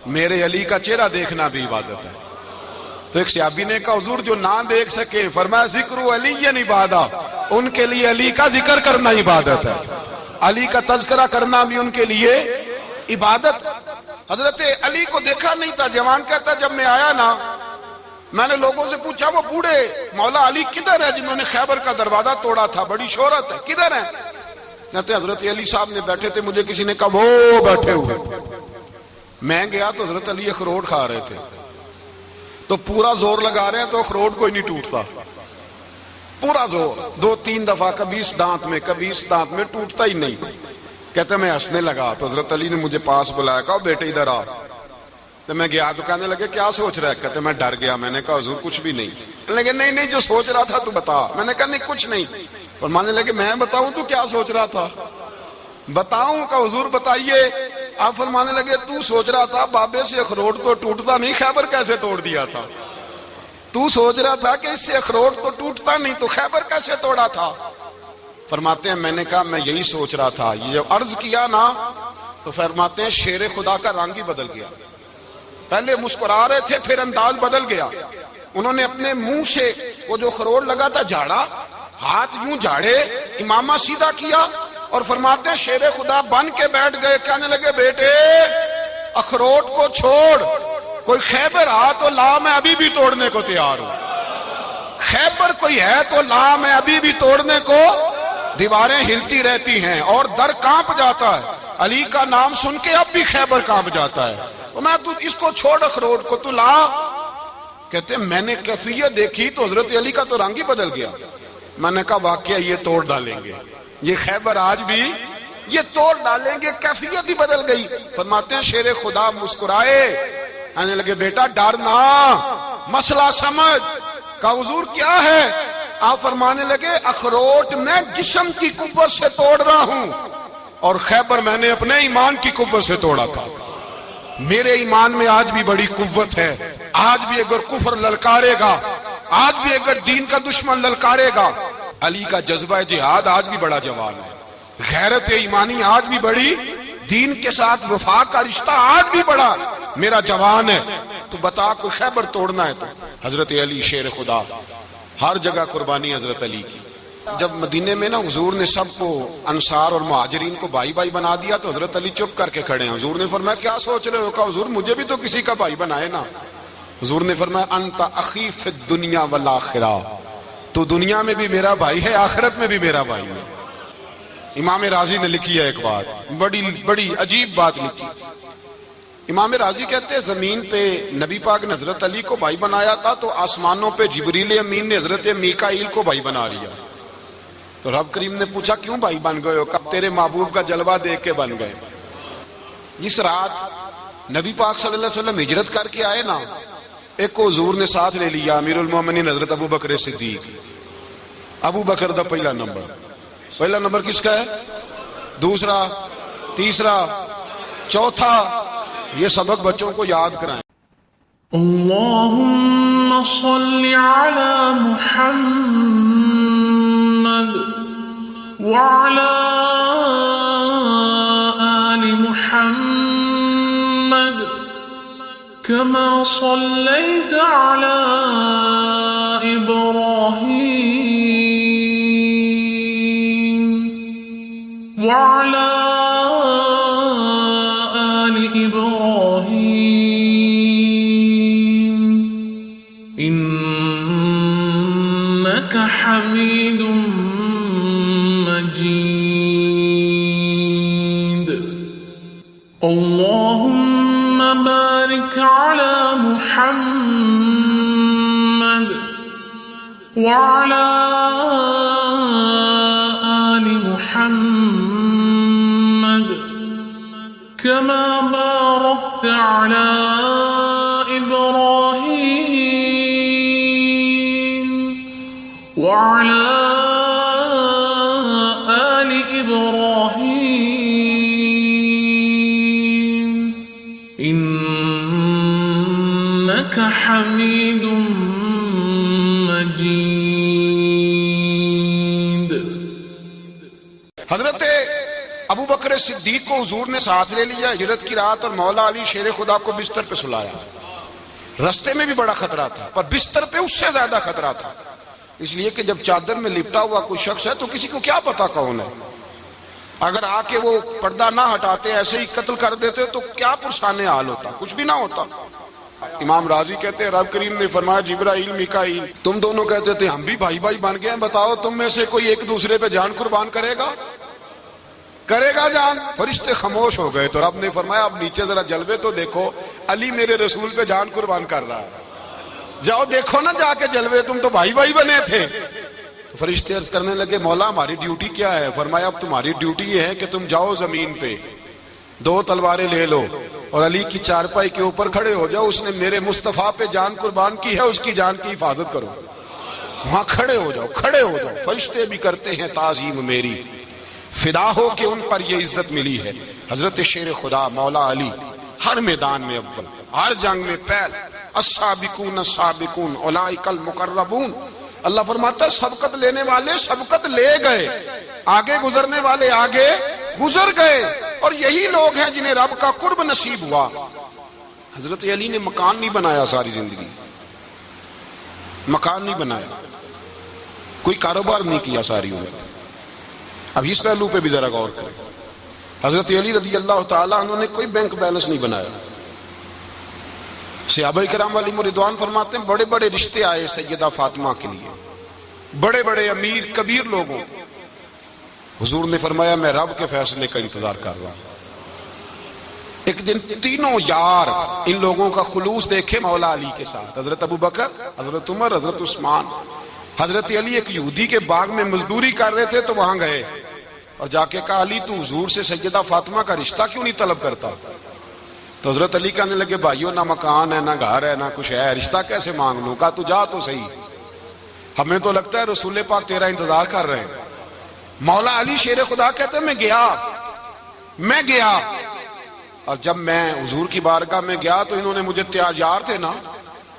میرے علی کا چہرہ دیکھنا بھی عبادت ہے۔ تو ایک صحابی نے کہا حضور جو نہ دیکھ سکے، فرمایا ذکر علی عبادہ، ان کے لیے علی کا ذکر کرنا عبادت ہے، علی کا تذکرہ کرنا بھی ان کے لیے عبادت۔ حضرت علی کو دیکھا نہیں تھا، جوان کہتا جب میں آیا نا میں نے لوگوں سے پوچھا وہ بوڑھے مولا علی کدھر ہے جنہوں نے خیبر کا دروازہ توڑا تھا، بڑی شہرت ہے، کدھر ہیں؟ کہتے حضرت علی صاحب نے بیٹھے تھے، مجھے کسی نے کہا وہ بیٹھے ہوئے۔ میں گیا تو حضرت علی اخروٹ کھا رہے تھے، تو پورا زور لگا رہے ہیں تو اخروٹ کوئی نہیں ٹوٹتا، پورا زور 2-3 دفعہ، کبھی اس دانت میں کبھی اس دانت میں، ٹوٹتا ہی نہیں۔ کہتے میں ہنسنے لگا تو حضرت علی نے مجھے پاس بلایا، کہا بیٹے ادھر آ۔ تو میں گیا تو کہنے لگے کیا سوچ رہا ہے؟ کہتے میں ڈر گیا، میں نے کہا حضور کچھ بھی نہیں۔ لیکن نہیں جو سوچ رہا تھا تو بتا۔ میں نے کہا نہیں کچھ نہیں۔ فرمانے لگے میں بتاؤں تو کیا سوچ رہا تھا؟ بتاؤں؟ کہ حضور بتائیے۔ آپ فرمانے لگے تو سوچ رہا تھا بابے سے اخروٹ تو ٹوٹتا نہیں، خیبر کیسے توڑ دیا تھا؟ تو سوچ رہا تھا کہ اس سے اخروٹ تو ٹوٹتا نہیں تو خیبر کیسے توڑا تھا؟ فرماتے ہیں میں نے کہا میں یہی سوچ رہا تھا۔ یہ جو عرض کیا نا تو فرماتے ہیں شیر خدا کا رنگ ہی بدل گیا، پہلے مسکرا رہے تھے پھر انداز بدل گیا۔ انہوں نے اپنے منہ سے وہ جو خروٹ لگا تھا جھاڑا، ہاتھ یوں جھاڑے، امامہ سیدھا کیا، اور فرماتے ہیں شیر خدا بن کے بیٹھ گئے، کہنے لگے بیٹے اخروٹ کو چھوڑ، کوئی خیبر آ تو لا، میں ابھی بھی توڑنے کو تیار ہوں۔ خیبر کوئی ہے تو لا، میں ابھی بھی توڑنے کو، دیواریں ہلتی رہتی ہیں اور در کانپ جاتا ہے، علی کا نام سن کے اب بھی خیبر کانپ جاتا ہے، تو میں تو اس کو چھوڑ اخروٹ کو تو لا۔ کہتے ہیں میں نے کیفیت دیکھی تو حضرت علی کا تو رنگ ہی بدل گیا۔ میں نے کہا واقعہ یہ توڑ ڈالیں گے، یہ خیبر آج بھی یہ توڑ ڈالیں گے، کیفیت ہی بدل گئی۔ فرماتے ہیں شیر خدا مسکرائے، کہنے لگے بیٹا ڈرنا، مسئلہ سمجھ۔ کہا حضور کیا ہے؟ آپ فرمانے لگے اخروٹ میں جسم کی قوت سے توڑ رہا ہوں اور خیبر میں نے اپنے ایمان کی قوت سے توڑا تھا۔ میرے ایمان میں آج بھی بڑی قوت ہے، آج بھی اگر کفر للکارے گا، آج بھی اگر دین کا دشمن للکارے گا، علی کا جذبہ جہاد آج بھی بڑا جوان ہے، غیرت ایمانی آج بھی بڑی، دین کے ساتھ وفا کا رشتہ آج بھی بڑا میرا جوان ہے۔ تو بتا کوئی خیبر توڑنا ہے تو حضرت علی شیر خدا، ہر جگہ قربانی حضرت علی کی۔ جب مدینے میں نا حضور نے سب کو انصار اور مہاجرین کو بھائی بھائی بنا دیا تو حضرت علی چپ کر کے کھڑے ہیں۔ حضور نے فرمایا کیا سوچ رہے ہو؟ کہا حضور مجھے بھی تو کسی کا بھائی بنائے نا۔ حضور نے فرمایا انت اخی فی الدنیا والآخرہ، تو دنیا میں بھی میرا بھائی ہے، آخرت میں بھی میرا بھائی ہے۔ امام راضی نے لکھی ہے ایک بات، بڑی عجیب بات لکھی۔ امام راضی کہتے ہیں زمین پہ نبی پاک نے حضرت علی کو بھائی بنایا تھا تو آسمانوں پہ جبریل امین نے حضرت میکائیل کو بھائی بنا لیا۔ تو رب کریم نے پوچھا کیوں بھائی بن گئے ہو؟ کب تیرے محبوب کا جلوہ دیکھ کے بن گئے۔ اس رات نبی پاک صلی اللہ علیہ وسلم ہجرت کر کے آئے نا، ایک کو حضور نے ساتھ لے لیا، امیر المومنین حضرت ابو بکر صدیق۔ ابو بکر دا پہلا نمبر کس کا ہے؟ دوسرا، تیسرا، چوتھا، یہ سبق بچوں کو یاد کرائیں۔ اللہم صل علی محمد وعلی آل محمد كما صليت على إبراهيم وعلى آل إبراهيم إنك حميد مجيد اللهم بارك على محمد وعلى آل محمد كما باركت على إبراهيم وعلى آل إبراهيم إنك حميد مجيد۔ حضرت ابو بکر صدیق کو حضور نے ساتھ لے لیا ہجرت کی رات، اور مولا علی شیر خدا کو بستر پہ سلایا۔ رستے میں بھی بڑا خطرہ تھا، پر بستر پہ اس سے زیادہ خطرہ تھا، اس لیے کہ جب چادر میں لپٹا ہوا کوئی شخص ہے تو کسی کو کیا پتا کون ہے، اگر آ کے وہ پردہ نہ ہٹاتے ایسے ہی قتل کر دیتے تو کیا پرسانے حال ہوتا، کچھ بھی نہ ہوتا۔ امام راضی کہتے ہیں رب کریم نے فرمایا جبرائیل میکائیل تم دونوں کہتے تھے ہم بھی بھائی بھائی بن گئے ہیں، بتاؤ تم میں سے کوئی ایک دوسرے پہ جان قربان کرے گا جان؟ فرشتے خاموش ہو گئے تو رب نے فرمایا اب نیچے ذرا جلوے تو دیکھو، علی میرے رسول پہ جان قربان کر رہا ہے، جاؤ دیکھو نا جا کے جلوے، تم تو بھائی بھائی بنے تھے۔ تو فرشتے عرض کرنے لگے مولا ہماری ڈیوٹی کیا ہے؟ فرمایا اب تمہاری ڈیوٹی یہ ہے کہ تم جاؤ زمین پہ 2 تلواریں لے لو اور علی کی چارپائی کے اوپر کھڑے ہو جاؤ، اس نے میرے مصطفیٰ پہ جان قربان کی ہے، اس کی جان کی حفاظت کرو، وہاں کھڑے ہو جاؤ۔ فرشتے بھی کرتے ہیں تعظیم میری، فدا ہو کہ ان پر یہ عزت ملی ہے۔ حضرت شیر خدا مولا علی ہر میدان میں اول، ہر جنگ میں پہل، السابقون السابقون اولئک المقربون۔ اللہ فرماتا ہے سبقت لینے والے سبقت لے گئے، آگے گزرنے والے آگے گزر گئے، اور یہی لوگ ہیں جنہیں رب کا قرب نصیب ہوا۔ حضرت علی نے مکان نہیں بنایا، ساری زندگی مکان نہیں بنایا، کوئی کاروبار نہیں کیا ساری عمر۔ اب اس پہلو پہ بھی ذرا غور کریں، حضرت علی رضی اللہ تعالیٰ انہوں نے کوئی بینک بیلنس نہیں بنایا۔ صحابہ کرام علیہم رضوان فرماتے ہیں بڑے بڑے رشتے آئے سیدہ فاطمہ کے لیے، بڑے بڑے امیر کبیر لوگوں، حضور نے فرمایا میں رب کے فیصلے کا انتظار کر رہا ہوں۔ ایک دن تینوں یار ان لوگوں کا خلوص دیکھے مولا علی کے ساتھ، حضرت ابوبکر، حضرت عمر، حضرت عثمان۔ حضرت علی ایک یہودی کے باغ میں مزدوری کر رہے تھے تو وہاں گئے اور جا کے کہا علی تو حضور سے سیدہ فاطمہ کا رشتہ کیوں نہیں طلب کرتا؟ تو حضرت علی کہنے لگے بھائیو نہ مکان ہے نہ گھر ہے نہ کچھ ہے، رشتہ کیسے مانگ لوں؟ کہا تو جا تو صحیح، ہمیں تو لگتا ہے رسول پاک تیرا انتظار کر رہے ہیں۔ مولا علی شیر خدا کہتے ہیں میں گیا اور جب میں حضور کی بارگاہ میں گیا تو انہوں نے مجھے تیار تھے نا،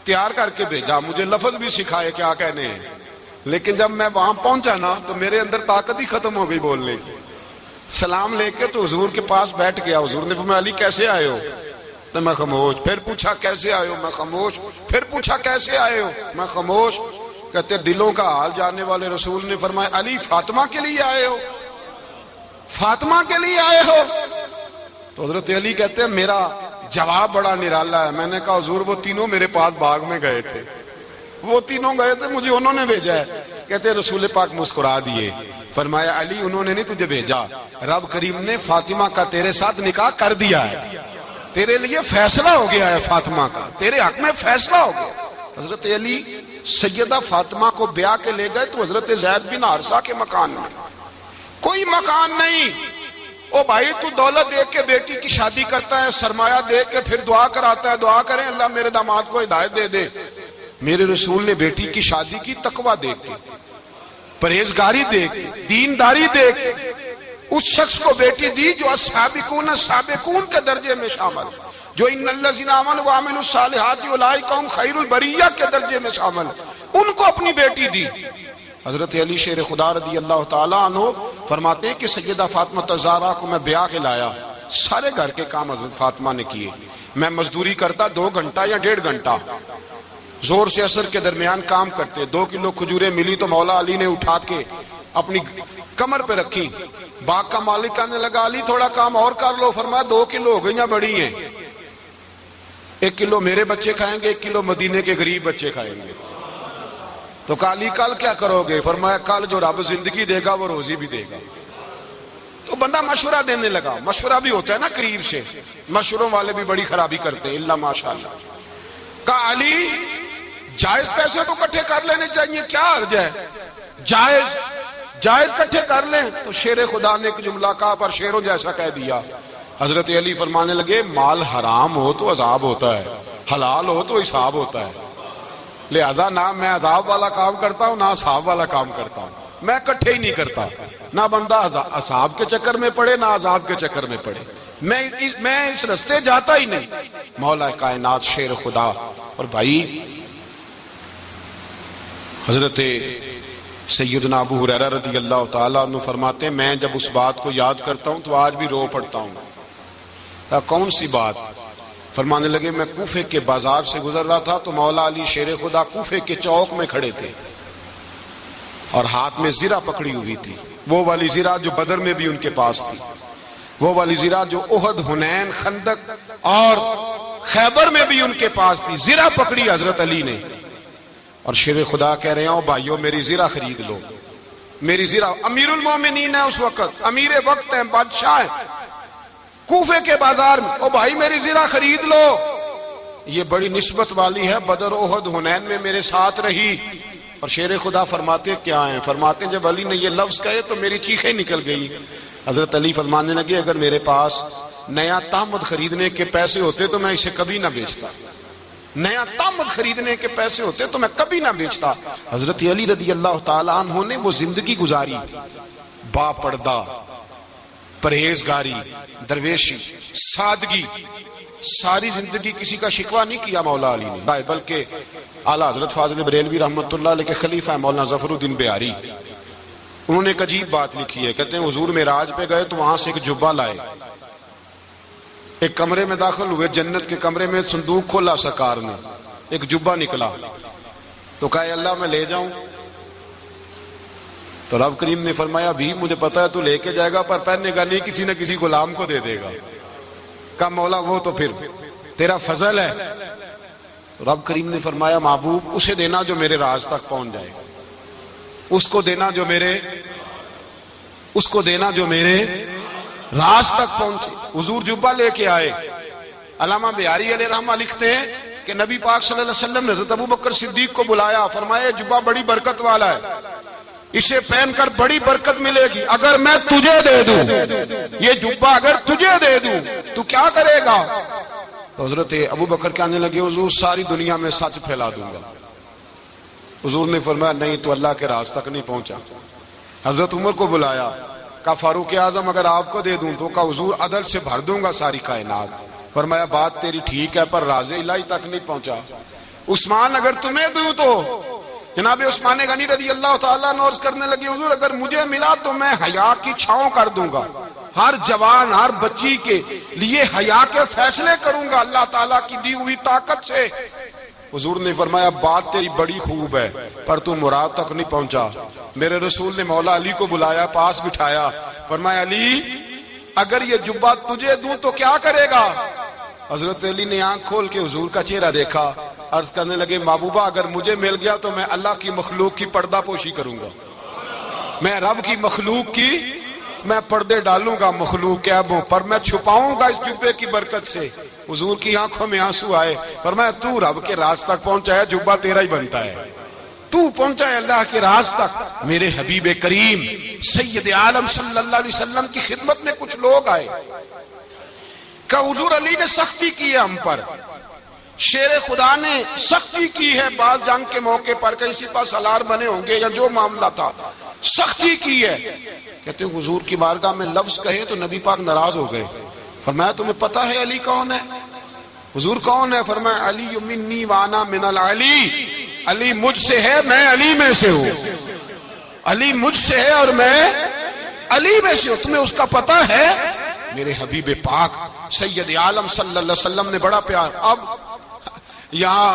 تیار کر کے بھیجا، مجھے لفظ بھی سکھائے کیا کہنے ہیں، لیکن جب میں وہاں پہنچا نا تو میرے اندر طاقت ہی ختم ہو گئی بولنے کی۔ سلام لے کے تو حضور کے پاس بیٹھ گیا، حضور نے فرمایا علی کیسے آئے ہو؟ تو میں خاموش، پھر پوچھا کیسے آئے ہو؟ میں خاموش، پھر پوچھا کیسے آئے ہو؟ میں خاموش۔ کہتے دلوں کا حال جاننے والے رسول نے فرمایا علی فاطمہ کے لیے آئے ہو؟ فاطمہ کے لیے آئے ہو؟ تو حضرت علی کہتے ہیں میرا جواب بڑا نرالا ہے، میں نے کہا حضور وہ تینوں میرے پاس باغ میں گئے تھے، وہ تینوں گئے تھے، مجھے انہوں نے بھیجا ہے۔ کہتے ہیں رسول پاک مسکرا دیے، فرمایا علی انہوں نے نہیں تجھے بھیجا، رب کریم نے فاطمہ کا تیرے ساتھ نکاح کر دیا ہے، تیرے لیے فیصلہ ہو گیا ہے فاطمہ کا، تیرے حق میں فیصلہ ہو گیا۔ حضرت علی سیدہ فاطمہ کو بیاہ کے لے گئے تو حضرت زید بن حارثہ کے مکان میں، کوئی مکان نہیں۔ او بھائی تو دولت دیکھ کے بیٹی کی شادی کرتا ہے، سرمایہ دیکھ کے پھر دعا کراتا ہے، دعا کریں اللہ میرے داماد کو ہدایت دے دے۔ میرے رسول نے بیٹی کی شادی کی تقوی دیکھ کے، پرہیزگاری دیکھ کے، دینداری دیکھ کے، اس شخص کو بیٹی دی جو السابقون السابقون کے درجے میں شامل، جو ان الذین آمنوا وعملوا الصالحات اولئک هم خیر البریہ کے درجے میں شامل، ان کو اپنی بیٹی دی۔ حضرت علی شیر خدا رضی اللہ تعالیٰ عنہ فرماتے ہیں کہ سیدہ فاطمہ الزہرا کو میں بیاہ کے لایا، سارے گھر کے کام حضرت فاطمہ نے کیے، میں مزدوری کرتا 2 گھنٹہ یا 1.5 گھنٹہ، زور سے عصر کے درمیان کام کرتے، 2 کلو کھجوریں ملی تو مولا علی نے اٹھا کے اپنی کمر پہ رکھی، باغ کا مالک کہنے لگا علی تھوڑا کام اور کر لو، فرمایا 2 کلو ہو گئیاں بڑی ہیں، 1 کلو میرے بچے کھائیں گے، 1 کلو مدینے کے غریب بچے کھائیں گے۔ تو کہا علی کل کیا کرو گے؟ فرمایا کل جو رب زندگی دے گا وہ روزی بھی دے گا۔ تو بندہ مشورہ دینے لگا، مشورہ بھی ہوتا ہے نا قریب سے، مشوروں والے بھی بڑی خرابی کرتے ہیں اللہ ماشاءاللہ۔ کہا علی جائز پیسے تو کٹھے کر لینے چاہیے، کیا حرج ہے، جائز کٹھے کر لیں۔ تو شیر خدا نے ایک جملہ کہا پر شیروں جیسا کہہ دیا۔ حضرت علی فرمانے لگے مال حرام ہو تو عذاب ہوتا ہے، حلال ہو تو حساب ہوتا ہے، لہذا نہ میں عذاب والا کام کرتا ہوں نہ حساب والا کام کرتا ہوں، میں کٹھے ہی نہیں کرتا، نہ بندہ عذاب کے چکر میں پڑے نہ عذاب کے چکر میں پڑے، میں اس رستے جاتا ہی نہیں۔ مولا کائنات شیر خدا۔ اور بھائی حضرت سیدنا ابو ہریرہ رضی اللہ تعالیٰ عنہ فرماتے ہیں میں جب اس بات کو یاد کرتا ہوں تو آج بھی رو پڑتا ہوں۔ کون سی بات؟ فرمانے لگے میں کوفے کے بازار سے گزر رہا تھا تو مولا علی شیر خدا کوفے کے چوک میں کھڑے تھے اور ہاتھ میں زرہ پکڑی ہوئی تھی، وہ والی زرہ جو بدر میں بھی ان کے پاس تھی، وہ والی زرہ جو احد، حنین، خندق اور خیبر میں بھی ان کے پاس تھی۔ زرہ پکڑی حضرت علی نے اور شیر خدا کہہ رہے ہیں بھائیو میری زرہ خرید لو، میری زرہ۔ امیر المومنین ہے اس وقت، امیر وقت ہیں، بادشاہ ہیں، کوفے کے بازار میں، او بھائی میری زرہ خرید لو، یہ بڑی نسبت والی ہے، بدر، احد، حنین میں میرے ساتھ رہی۔ اور شیر خدا فرماتے کیا ہیں؟ فرماتے ہیں جب علی نے یہ لفظ کہے تو میری چیخیں نکل گئی۔ حضرت علی فرمانے لگے اگر میرے پاس نیا تامد خریدنے کے پیسے ہوتے تو میں اسے کبھی نہ بیچتا، نیا تامد خریدنے کے پیسے ہوتے تو میں کبھی نہ بیچتا۔ حضرت علی رضی اللہ تعالیٰ عنہ نے وہ زندگی گزاری، با پردہ، پرہیزگاری، درویشی، سادگی، ساری زندگی کسی کا شکوہ نہیں کیا مولا علی نے، بلکہ اعلیٰ حضرت فاضل بریلوی رحمۃ اللہ علیہ کے خلیفہ مولانا ظفر الدین بہاری، انہوں نے ایک عجیب بات لکھی ہے، کہتے ہیں حضور معراج پہ گئے تو وہاں سے ایک جبہ لائے، ایک کمرے میں داخل ہوئے، جنت کے کمرے میں صندوق کھولا سرکار نے، ایک جبہ نکلا تو کہا اے اللہ میں لے جاؤں؟ تو رب کریم نے فرمایا بھی مجھے پتا ہے تو لے کے جائے گا پر پہننے کا نہیں، کسی نہ کسی غلام کو دے دے گا۔ کہا مولا وہ تو پھر تیرا فضل ہے۔ رب کریم نے فرمایا محبوب اسے دینا جو میرے راز تک پہنچ جائے، اس کو دینا جو میرے راز تک پہنچے۔ حضور جبہ لے کے آئے۔ علامہ بہاری علیہ رحمہ لکھتے ہیں کہ نبی پاک صلی اللہ علیہ وسلم نے حضرت ابوبکر صدیق کو بلایا، فرمایا جبہ بڑی برکت والا ہے، اسے پہن کر بڑی برکت ملے گی، اگر میں تجھے دے دوں، یہ جبہ اگر تجھے دے دوں تو کیا کرے گا؟ تو حضرت ابوبکر کہنے لگے حضور ساری دنیا میں سچ پھیلا دوں گا۔ حضور نے فرمایا نہیں تو اللہ کے راز تک نہیں پہنچا۔ حضرت عمر کو بلایا، کہا فاروق اعظم اگر آپ کو دے دوں تو کہا حضور عدل سے بھر دوں گا ساری کائنات۔ فرمایا بات تیری ٹھیک ہے پر راز الہی تک نہیں پہنچا۔ عثمان اگر تمہیں دوں تو جناب عثمان غنی رضی اللہ تعالیٰ نورز کرنے لگی حضور اگر مجھے ملا تو میں حیا کی چھاؤں کر دوں گا، ہر جوان ہر بچی کے لیے حیا کے فیصلے کروں گا اللہ تعالیٰ کی دی ہوئی طاقت سے۔ حضور نے فرمایا بات تیری بڑی خوب ہے پر تو مراد تک نہیں پہنچا۔ میرے رسول نے مولا علی کو بلایا، پاس بٹھایا، فرمایا علی اگر یہ جبہ تجھے دوں تو کیا کرے گا؟ حضرت علی نے آنکھ کھول کے حضور کا چہرہ دیکھا، عرض کرنے لگے محبوبہ اگر مجھے مل گیا تو میں اللہ کی مخلوق کی پردہ پوشی کروں گا، میں رب کی مخلوق کی میں پردے ڈالوں گا مخلوق کے عیبوں پر، میں چھپاؤں گا اس جبے کی برکت سے۔ حضور کی آنکھوں میں آنسو آئے، فرمایا تو رب کے راز تک پہنچا ہے، جبہ تیرا ہی بنتا ہے، تو پہنچا ہے اللہ کے راز تک۔ میرے حبیب کریم سید عالم صلی اللہ علیہ وسلم کی خدمت میں کچھ لوگ آئے، کہ حضور علی نے سختی کی ہے ہم پر، شیر خدا نے سختی کی ہے، بعض جنگ کے موقع پر کہیں سپہ سالار بنے ہوں گے یا جو معاملہ تھا سختی کی ہے۔ کہتے ہیں حضور کی بارگاہ میں لفظ کہے تو نبی پاک ناراض ہو گئے۔ فرمایا تمہیں پتا ہے علی کون ہے؟ حضور کون ہے؟ فرمایا علی منی وانا من العلی، علی مجھ سے ہے میں علی میں سے ہوں، علی مجھ سے ہے اور میں علی میں سے ہوں، تمہیں اس کا پتا ہے؟ میرے حبیب پاک سید عالم صلی اللہ علیہ وسلم نے بڑا پیار۔ اب یہاں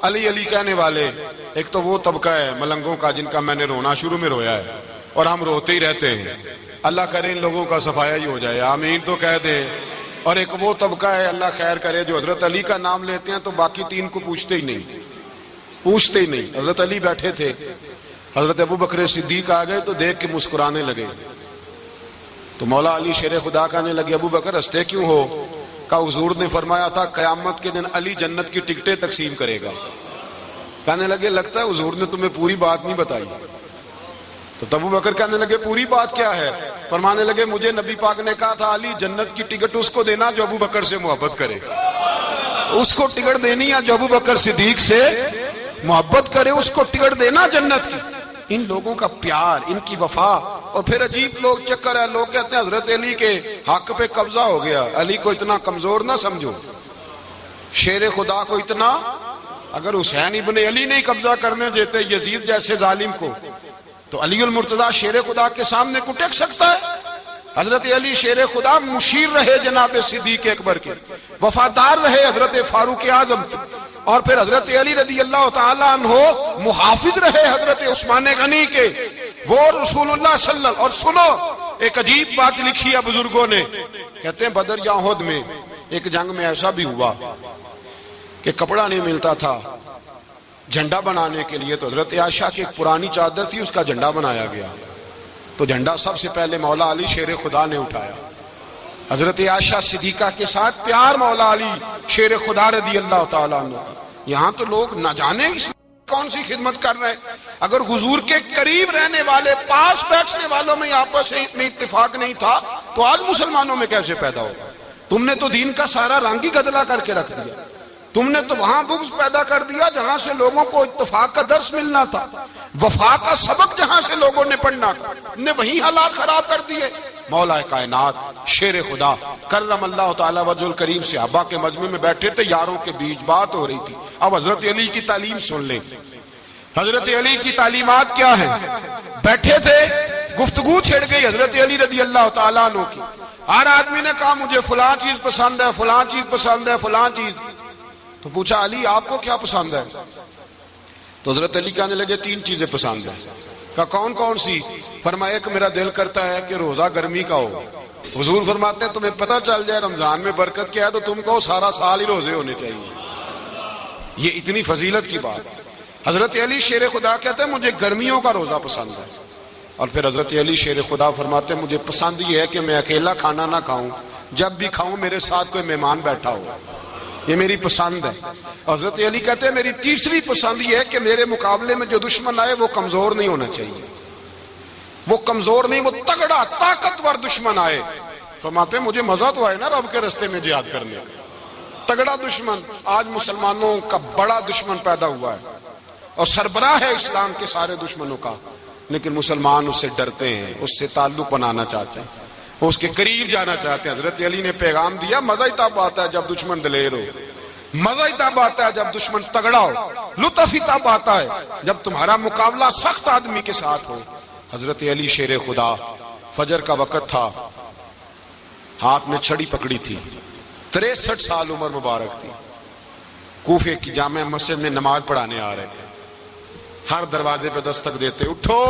علی علی کہنے والے ایک تو وہ طبقہ ہے ملنگوں کا جن کا میں نے رونا شروع میں رویا ہے اور ہم روتے ہی رہتے ہیں، اللہ کرے ان لوگوں کا صفایا ہی ہو جائے، آمین تو کہہ دیں۔ اور ایک وہ طبقہ ہے اللہ خیر کرے جو حضرت علی کا نام لیتے ہیں تو باقی تین کو پوچھتے ہی نہیں۔ حضرت علی بیٹھے تھے، حضرت ابوبکر صدیق آ گئے تو دیکھ کے مسکرانے لگے، تو مولا علی شیر خدا کہنے لگے ابوبکر ہنستے کیوں ہو؟ کہا حضور نے فرمایا تھا قیامت کے دن علی جنت کی ٹکٹیں تقسیم کرے گا۔ کہنے لگے لگتا ہے حضور نے تمہیں پوری بات نہیں بتائی۔ تو ابوبکر کہنے لگے پوری بات کیا ہے؟ فرمانے لگے مجھے نبی پاک نے کہا تھا علی جنت کی ٹکٹ اس کو دینا جو ابوبکر سے محبت کرے، اس کو ٹکٹ دینی ہے جو ابوبکر صدیق سے محبت کرے، اس کو ٹکٹ دینا جنت کی۔ ان لوگوں کا پیار، ان کی وفا۔ اور پھر عجیب لوگ چکر ہے، لوگ کہتے ہیں حضرت علی کے حق پہ قبضہ ہو گیا، علی کو اتنا کمزور نہ سمجھو، شیر خدا کو اتنا، اگر حسین ابن علی نہیں قبضہ کرنے دیتے یزید جیسے ظالم کو تو علی المرتضیٰ شیر خدا کے سامنے کو ٹک سکتا ہے؟ حضرت علی شیر خدا مشیر رہے جناب صدیق اکبر کے، وفادار رہے حضرت فاروق اعظم، اور پھر حضرت علی رضی اللہ تعالیٰ عنہ محافظ رہے حضرت عثمان غنی کے، وہ رسول اللہ صلی اللہ علیہ وسلم. اور سنو ایک عجیب بات لکھی ہے بزرگوں نے، کہتے ہیں بدر یا احد میں ایک جنگ میں ایسا بھی ہوا کہ کپڑا نہیں ملتا تھا جھنڈا بنانے کے لیے، تو حضرت عائشہ کی ایک پرانی چادر تھی، اس کا جھنڈا بنایا گیا. تو جھنڈا سب سے پہلے مولا علی شیر خدا نے اٹھایا. حضرت عائشہ صدیقہ کے ساتھ پیار مولا علی شیر خدا رضی اللہ تعالیٰ عنہ. یہاں تو لوگ نہ جانے اس کون سی خدمت کر رہے ہیں. اگر حضور کے قریب رہنے والے، پاس بیٹھنے والوں میں آپس میں اتفاق نہیں تھا تو آج مسلمانوں میں کیسے پیدا ہوگا؟ تم نے تو دین کا سارا رنگ ہی گدلا کر کے رکھ دیا. تم نے تو وہاں بغض پیدا کر دیا جہاں سے لوگوں کو اتفاق کا درس ملنا تھا، وفا کا سبق جہاں سے لوگوں نے پڑھنا تھا، نے وہی حالات خراب کر دیے. مولا کائنات شیر خدا کرم اللہ تعالی وجہ الکریم صحابہ کے مجمع میں بیٹھے تھے، یاروں کے بیچ بات ہو رہی تھی. اب حضرت علی کی تعلیم سن لیں. حضرت علی کی تعلیمات کیا ہیں؟ بیٹھے تھے، گفتگو چھڑ گئی حضرت علی رضی اللہ تعالیٰ عنہ کی. ہر آدمی نے کہا مجھے فلاں چیز پسند ہے، فلاں چیز پسند ہے، فلاں چیز. تو پوچھا علی آپ کو کیا پسند ہے؟ تو حضرت علی کہنے لگے 3 چیزیں پسند ہیں. کہا کون کون سی؟ فرمایا کہ میرا دل کرتا ہے کہ روزہ گرمی کا ہو. حضور فرماتے ہیں تمہیں پتہ چل جائے رمضان میں برکت کیا ہے تو تم کو سارا سال ہی روزے ہونے چاہیے. یہ اتنی فضیلت کی بات. حضرت علی شیر خدا کہتے ہیں مجھے گرمیوں کا روزہ پسند ہے. اور پھر حضرت علی شیر خدا فرماتے ہیں مجھے پسند یہ ہے کہ میں اکیلا کھانا نہ کھاؤں، جب بھی کھاؤں میرے ساتھ کوئی مہمان بیٹھا ہو. یہ میری پسند ہے. حضرت علی کہتے ہیں میری تیسری پسند یہ ہے کہ میرے مقابلے میں جو دشمن آئے وہ کمزور نہیں ہونا چاہیے. وہ کمزور نہیں، وہ تگڑا طاقتور دشمن آئے. فرماتے ہیں مجھے مزہ تو آئے نا رب کے راستے میں جہاد کرنے کا. تگڑا دشمن. آج مسلمانوں کا بڑا دشمن پیدا ہوا ہے اور سربراہ ہے اسلام کے سارے دشمنوں کا، لیکن مسلمان اس سے ڈرتے ہیں، اس سے تعلق بنانا چاہتے ہیں، اس کے قریب جانا چاہتے ہیں. حضرت علی نے پیغام دیا مزہ ہی تب آتا ہے جب دشمن دلیر ہو، مزہ ہی تب آتا ہے جب دشمن تگڑا ہو، لطف ہی تب آتا ہے جب تمہارا مقابلہ سخت آدمی کے ساتھ ہو. حضرت علی شیر خدا، فجر کا وقت تھا، ہاتھ میں چھڑی پکڑی تھی، 63 سال عمر مبارک تھی. کوفے کی جامع مسجد میں نماز پڑھانے آ رہے تھے. ہر دروازے پہ دستک دیتے اٹھو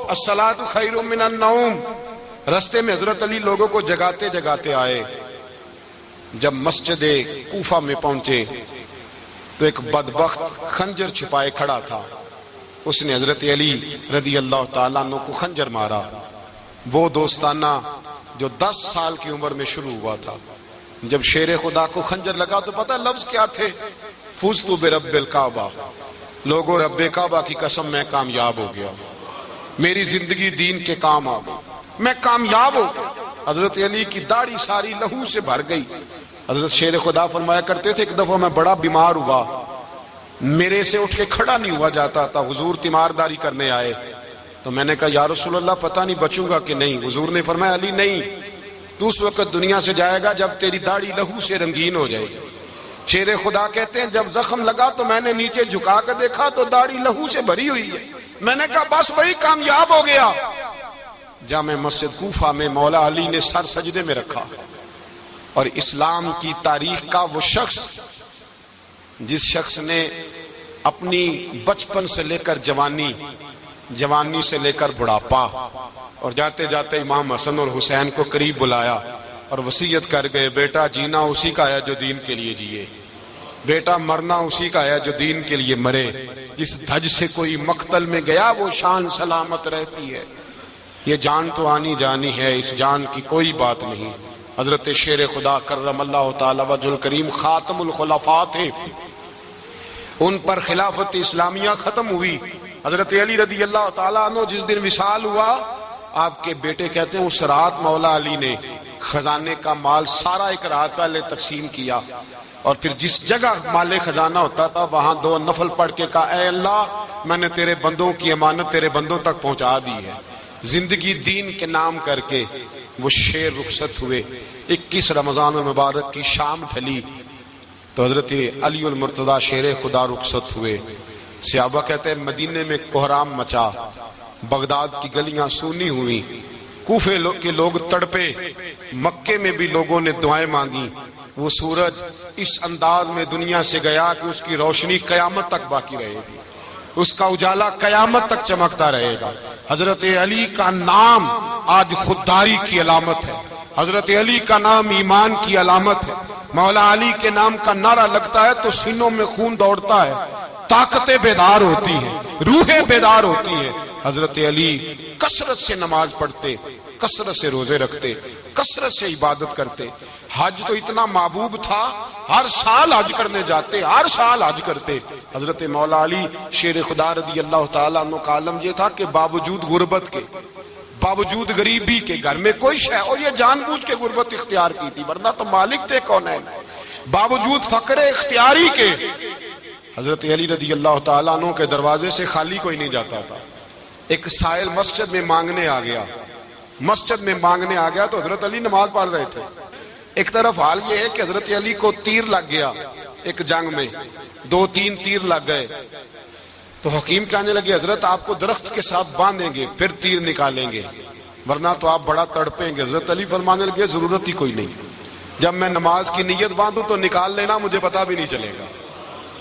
الصلاۃ خیر من النوم. رستے میں حضرت علی لوگوں کو جگاتے جگاتے آئے. جب مسجد کوفہ میں پہنچے تو ایک بدبخت خنجر چھپائے کھڑا تھا. اس نے حضرت علی رضی اللہ تعالیٰ عنہ کو خنجر مارا. وہ دوستانہ جو 10 سال کی عمر میں شروع ہوا تھا. جب شیر خدا کو خنجر لگا تو پتہ لفظ کیا تھے؟ فزت برب الکعبہ. لوگوں رب کعبہ کی قسم میں کامیاب ہو گیا، میری زندگی دین کے کام آ گئی، میں کامیاب ہو گیا. حضرت علی کی داڑھی ساری لہو سے بھر گئی. حضرت شیر خدا فرمایا کرتے تھے ایک دفعہ میں بڑا بیمار ہوا، میرے سے اٹھ کے کھڑا نہیں ہوا جاتا تھا. حضور تیمارداری کرنے آئے تو میں نے کہا یا رسول اللہ پتہ نہیں بچوں گا کہ نہیں. حضور نے فرمایا علی نہیں، تو اس وقت دنیا سے جائے گا جب تیری داڑھی لہو سے رنگین ہو جائے گی. شیر خدا کہتے ہیں جب زخم لگا تو میں نے نیچے جھکا کر دیکھا تو داڑھی لہو سے بھری ہوئی ہے. میں نے کہا بس وہی کامیاب ہو گیا. جامع مسجد کوفہ میں مولا علی نے سر سجدے میں رکھا اور اسلام کی تاریخ کا وہ شخص جس شخص نے اپنی بچپن سے لے کر جوانی سے لے کر بڑھاپا اور جاتے جاتے امام حسن اور حسین کو قریب بلایا اور وصیت کر گئے بیٹا جینا اسی کا ہے جو دین کے لیے جیے، بیٹا مرنا اسی کا ہے جو دین کے لیے مرے. جس دھج سے کوئی مقتل میں گیا وہ شان سلامت رہتی ہے. یہ جان تو آنی جانی ہے، اس جان کی کوئی بات نہیں. حضرت شیر خدا کرم اللہ تعالی وجہ الکریم خاتم الخلفاء تھے. ان پر خلافت اسلامیہ ختم ہوئی. حضرت علی رضی اللہ تعالیٰ عنہ جس دن وصال ہوا، آپ کے بیٹے کہتے ہیں اس رات مولا علی نے خزانے کا مال سارا ایک رات پہلے تقسیم کیا اور پھر جس جگہ مال خزانہ ہوتا تھا وہاں 2 نفل پڑھ کے کہا اے اللہ میں نے تیرے بندوں کی امانت تیرے بندوں تک پہنچا دی ہے. زندگی دین کے نام کر کے وہ شیر رخصت ہوئے. 21 رمضان المبارک کی شام ڈھلی تو حضرت علی المرتضیٰ شیر خدا رخصت ہوئے. صحابہ کہتے ہیں مدینے میں کوہرام مچا، بغداد کی گلیاں سونی ہوئی، کوفے کے لوگ تڑپے، مکے میں بھی لوگوں نے دعائیں مانگی. وہ سورج اس انداز میں دنیا سے گیا کہ اس کی روشنی قیامت تک باقی رہے گی، اس کا اجالا قیامت تک چمکتا رہے گا۔ حضرت علی کا نام آج خودداری کی علامت ہے، حضرت علی کا نام ایمان کی علامت ہے۔ مولا علی کے نام کا نعرہ لگتا ہے تو سینوں میں خون دوڑتا ہے، طاقتیں بیدار ہوتی ہیں، روحیں بیدار ہوتی ہیں۔ حضرت علی کثرت سے نماز پڑھتے، کثرت سے روزے رکھتے، کثرت سے عبادت کرتے۔ حج تو اتنا محبوب تھا، ہر سال حج کرنے جاتے، ہر سال حج کرتے۔ حضرت مولا علی شیر خدا رضی اللہ تعالیٰ عنہ کا عالم یہ تھا کہ باوجود غربت کے، باوجود غریبی کے، گھر میں کوئی شے، اور یہ جان بوجھ کے غربت اختیار کی تھی ورنہ تو مالک تھے کونین، باوجود فقر اختیاری کے حضرت علی رضی اللہ تعالیٰ عنہ کے دروازے سے خالی کوئی نہیں جاتا تھا۔ ایک سائل مسجد میں مانگنے آ گیا، مسجد میں مانگنے آ گیا تو حضرت علی نماز پڑھ رہے تھے۔ ایک طرف حال یہ ہے کہ حضرت علی کو تیر لگ گیا ایک جنگ میں، 2-3 تیر لگ گئے تو حکیم کہنے لگے حضرت آپ کو درخت کے ساتھ باندھیں گے پھر تیر نکالیں گے ورنہ تو آپ بڑا تڑپیں گے۔ حضرت علی فرمانے لگے ضرورت ہی کوئی نہیں، جب میں نماز کی نیت باندھوں تو نکال لینا، مجھے پتا بھی نہیں چلے گا۔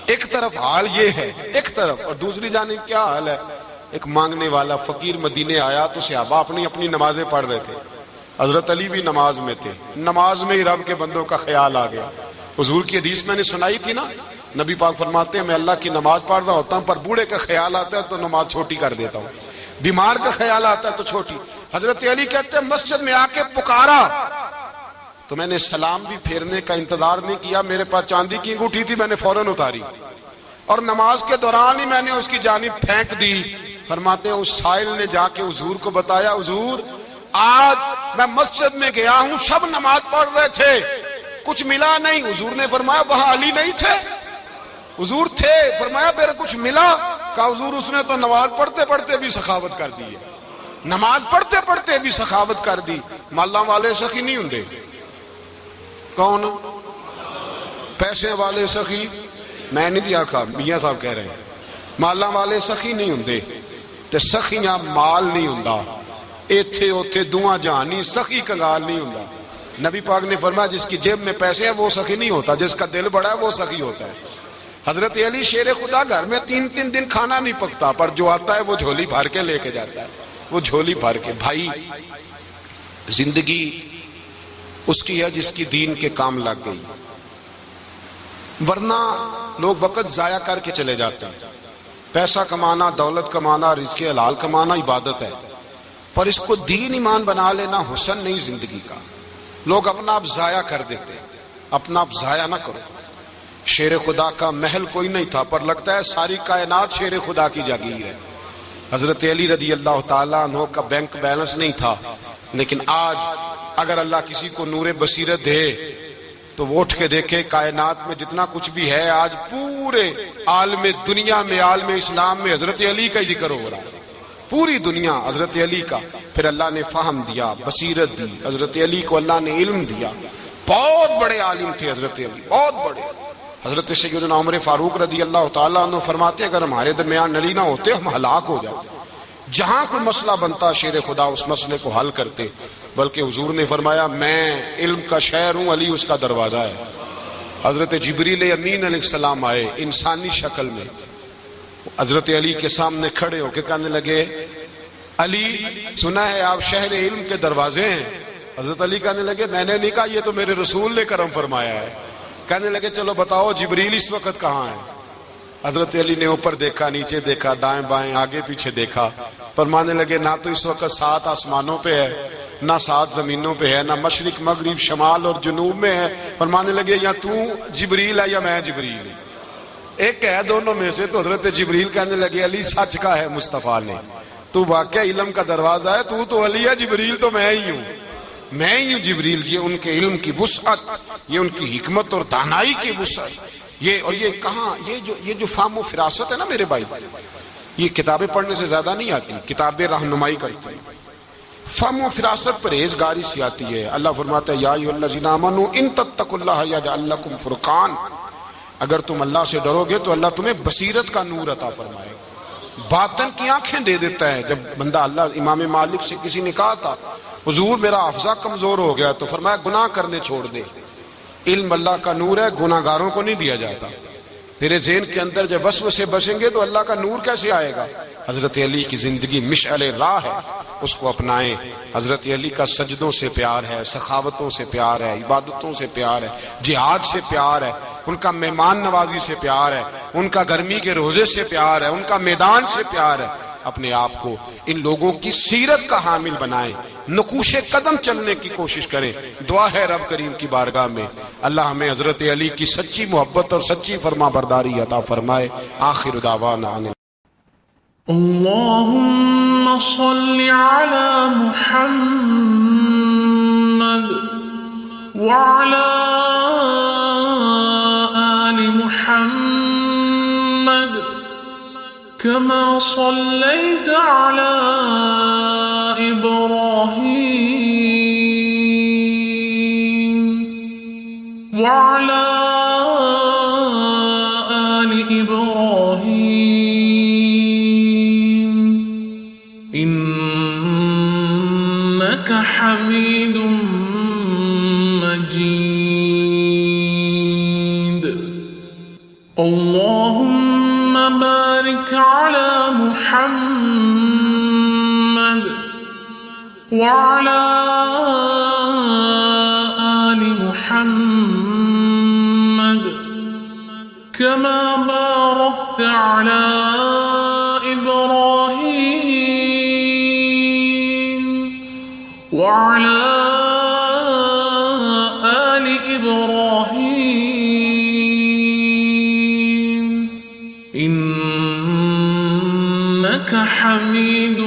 ایک طرف حال یہ ہے، ایک طرف، اور دوسری جانب کیا حال ہے؟ ایک مانگنے والا فقیر مدینے آیا تو صحابہ اپنی نمازیں پڑھ رہے تھے، حضرت علی بھی نماز میں تھے، نماز میں ہی رب کے بندوں کا خیال آ گیا۔ حضور کی حدیث میں نے سنائی تھی نا، نبی پاک فرماتے ہیں میں اللہ کی نماز پڑھ رہا ہوتا ہوں پر بوڑھے کا خیال آتا ہے تو نماز چھوٹی کر دیتا ہوں، بیمار کا خیال آتا ہے تو چھوٹی۔ حضرت علی کہتے ہیں مسجد میں آ کے پکارا تو میں نے سلام بھی پھیرنے کا انتظار نہیں کیا، میرے پاس چاندی کی انگوٹھی تھی، میں نے فوراً اتاری اور نماز کے دوران ہی میں نے اس کی جانب پھینک دی۔ فرماتے ہیں اس سائل نے جا کے حضور کو بتایا، حضور آج میں مسجد میں گیا ہوں، سب نماز پڑھ رہے تھے، کچھ ملا نہیں۔ حضور نے فرمایا وہاں علی نہیں تھے؟ حضور تھے۔ فرمایا میرے کچھ ملا؟ کہا حضور اس نے تو نماز پڑھتے پڑھتے بھی سخاوت کر دی ہے، نماز پڑھتے پڑھتے بھی سخاوت کر دی۔ مالاں والے سخی نہیں ہوں، کون؟ پیسے والے سخی میں نہیں دیا کہا، میاں صاحب کہہ رہے ہیں مالاں والے سخی نہیں ہوں تے سخیاں مال نہیں ہوں، ایتھے اوتھے دعا جہانی سخی کنگال نہیں ہوں۔ نبی پاک نے فرمایا جس کی جیب میں پیسے ہیں وہ سخی نہیں ہوتا، جس کا دل بڑا ہے وہ سخی ہوتا ہے۔ حضرت علی شیر خدا گھر میں 3 دن کھانا نہیں پکتا پر جو آتا ہے وہ جھولی بھر کے لے کے جاتا ہے، وہ جھولی بھر کے۔ بھائی زندگی اس کی ہے جس کی دین کے کام لگ گئی، ورنہ لوگ وقت ضائع کر کے چلے جاتے ہیں۔ پیسہ کمانا، دولت کمانا، رزق حلال کمانا عبادت ہے، پر اس کو دین ایمان بنا لینا حسن نہیں زندگی کا۔ لوگ اپنا آپ ضائع کر دیتے ہیں، اپنا آپ ضائع نہ کرو۔ شیر خدا کا محل کوئی نہیں تھا پر لگتا ہے ساری کائنات شیر خدا کی جاگیر ہے۔ حضرت علی رضی اللہ تعالیٰ عنہ کا بینک بیلنس نہیں تھا، لیکن آج اگر اللہ کسی کو نور بصیرت دے تو وہ اٹھ کے دیکھے کائنات میں جتنا کچھ بھی ہے آج پورے عالم دنیا میں، عالم اسلام میں حضرت علی کا ہی ذکر ہو رہا ہے، پوری دنیا حضرت علی کا۔ پھر اللہ نے فہم دیا، بصیرت دی، حضرت علی کو اللہ نے علم دیا، بہت بڑے عالم تھے حضرت علی، بہت بڑے۔ حضرت سیدنا عمر فاروق رضی اللہ تعالیٰ عنہ فرماتے اگر ہمارے درمیان علی نہ ہوتے ہم ہلاک ہو جاتے، جہاں کوئی مسئلہ بنتا شیر خدا اس مسئلے کو حل کرتے، بلکہ حضور نے فرمایا میں علم کا شہر ہوں، علی اس کا دروازہ ہے۔ حضرت جبریل امین علیہ السلام آئے انسانی شکل میں، حضرت علی کے سامنے کھڑے ہو کے کہنے لگے علی سنا ہے آپ شہر علم کے دروازے ہیں؟ حضرت علی کہنے لگے میں نے نہیں کہا، یہ تو میرے رسول نے کرم فرمایا ہے۔ کہنے لگے چلو بتاؤ جبریل اس وقت کہاں ہے؟ حضرت علی نے اوپر دیکھا، نیچے دیکھا، دائیں بائیں آگے پیچھے دیکھا، فرمانے لگے نہ تو اس وقت 7 آسمانوں پہ ہے، نہ 7 زمینوں پہ ہے، نہ مشرق مغرب شمال اور جنوب میں ہے۔ فرمانے لگے یا تو جبریل ہے یا میں جبریل، ایک ہے دونوں میں سے۔ تو حضرت جبریل کہنے لگے علی سچ کا ہے مصطفیٰ نے، تو واقعہ علم کا دروازہ ہے، تو علی ہے، جبریل تو میں ہی ہوں، میں ہی ہوں جبریل۔ یہ ان کے علم کی وسعت، یہ ان کی حکمت اور دانائی کی وسعت، یہ اور یہ کہاں یہ جو فہم و فراست ہے نا میرے بھائی، یہ کتابیں پڑھنے سے زیادہ نہیں آتی، کتابیں رہنمائی کرتی ہیں۔ فہم و فراست پرہیزگاری سے آتی ہے۔ اللہ فرماتا ہے یا ایھا الذین آمنوا ان تتقوا اللہ یجعل لکم فرقان، اگر تم اللہ سے ڈرو گے تو اللہ تمہیں بصیرت کا نور عطا فرمائے گا، باطن کی آنکھیں دے دیتا ہے۔ جب بندہ اللہ امام مالک سے کسی نے کہا تھا حضور میرا حافظہ کمزور ہو گیا، تو فرمایا گناہ کرنے چھوڑ دے، علم اللہ کا نور ہے، گناہگاروں کو نہیں دیا جاتا۔ تیرے ذہن کے اندر جب وسوسے بسیں گے تو اللہ کا نور کیسے آئے گا؟ حضرت علی کی زندگی مشعل راہ ہے، اس کو اپنائیں۔ حضرت علی کا سجدوں سے پیار ہے، سخاوتوں سے پیار ہے، عبادتوں سے پیار ہے، جہاد سے پیار ہے، ان کا مہمان نوازی سے پیار ہے، ان کا گرمی کے روزے سے پیار ہے، ان کا میدان سے پیار ہے۔ اپنے آپ کو ان لوگوں کی سیرت کا حامل بنائیں، نقوش قدم چلنے کی کوشش کریں۔ دعا ہے رب کریم کی بارگاہ میں اللہ ہمیں حضرت علی کی سچی محبت اور سچی فرما برداری عطا فرمائے۔ آخر دعوانا ان اللهم صل على محمد وعلى آل محمد كما صليت على إبراهيم وعلى آل إبراهيم إنك حميد مجيد اللهم بارك على محمد وعلى آل محمد كما باركت على إبراهيم وعلى آل إبراهيم إنك حميد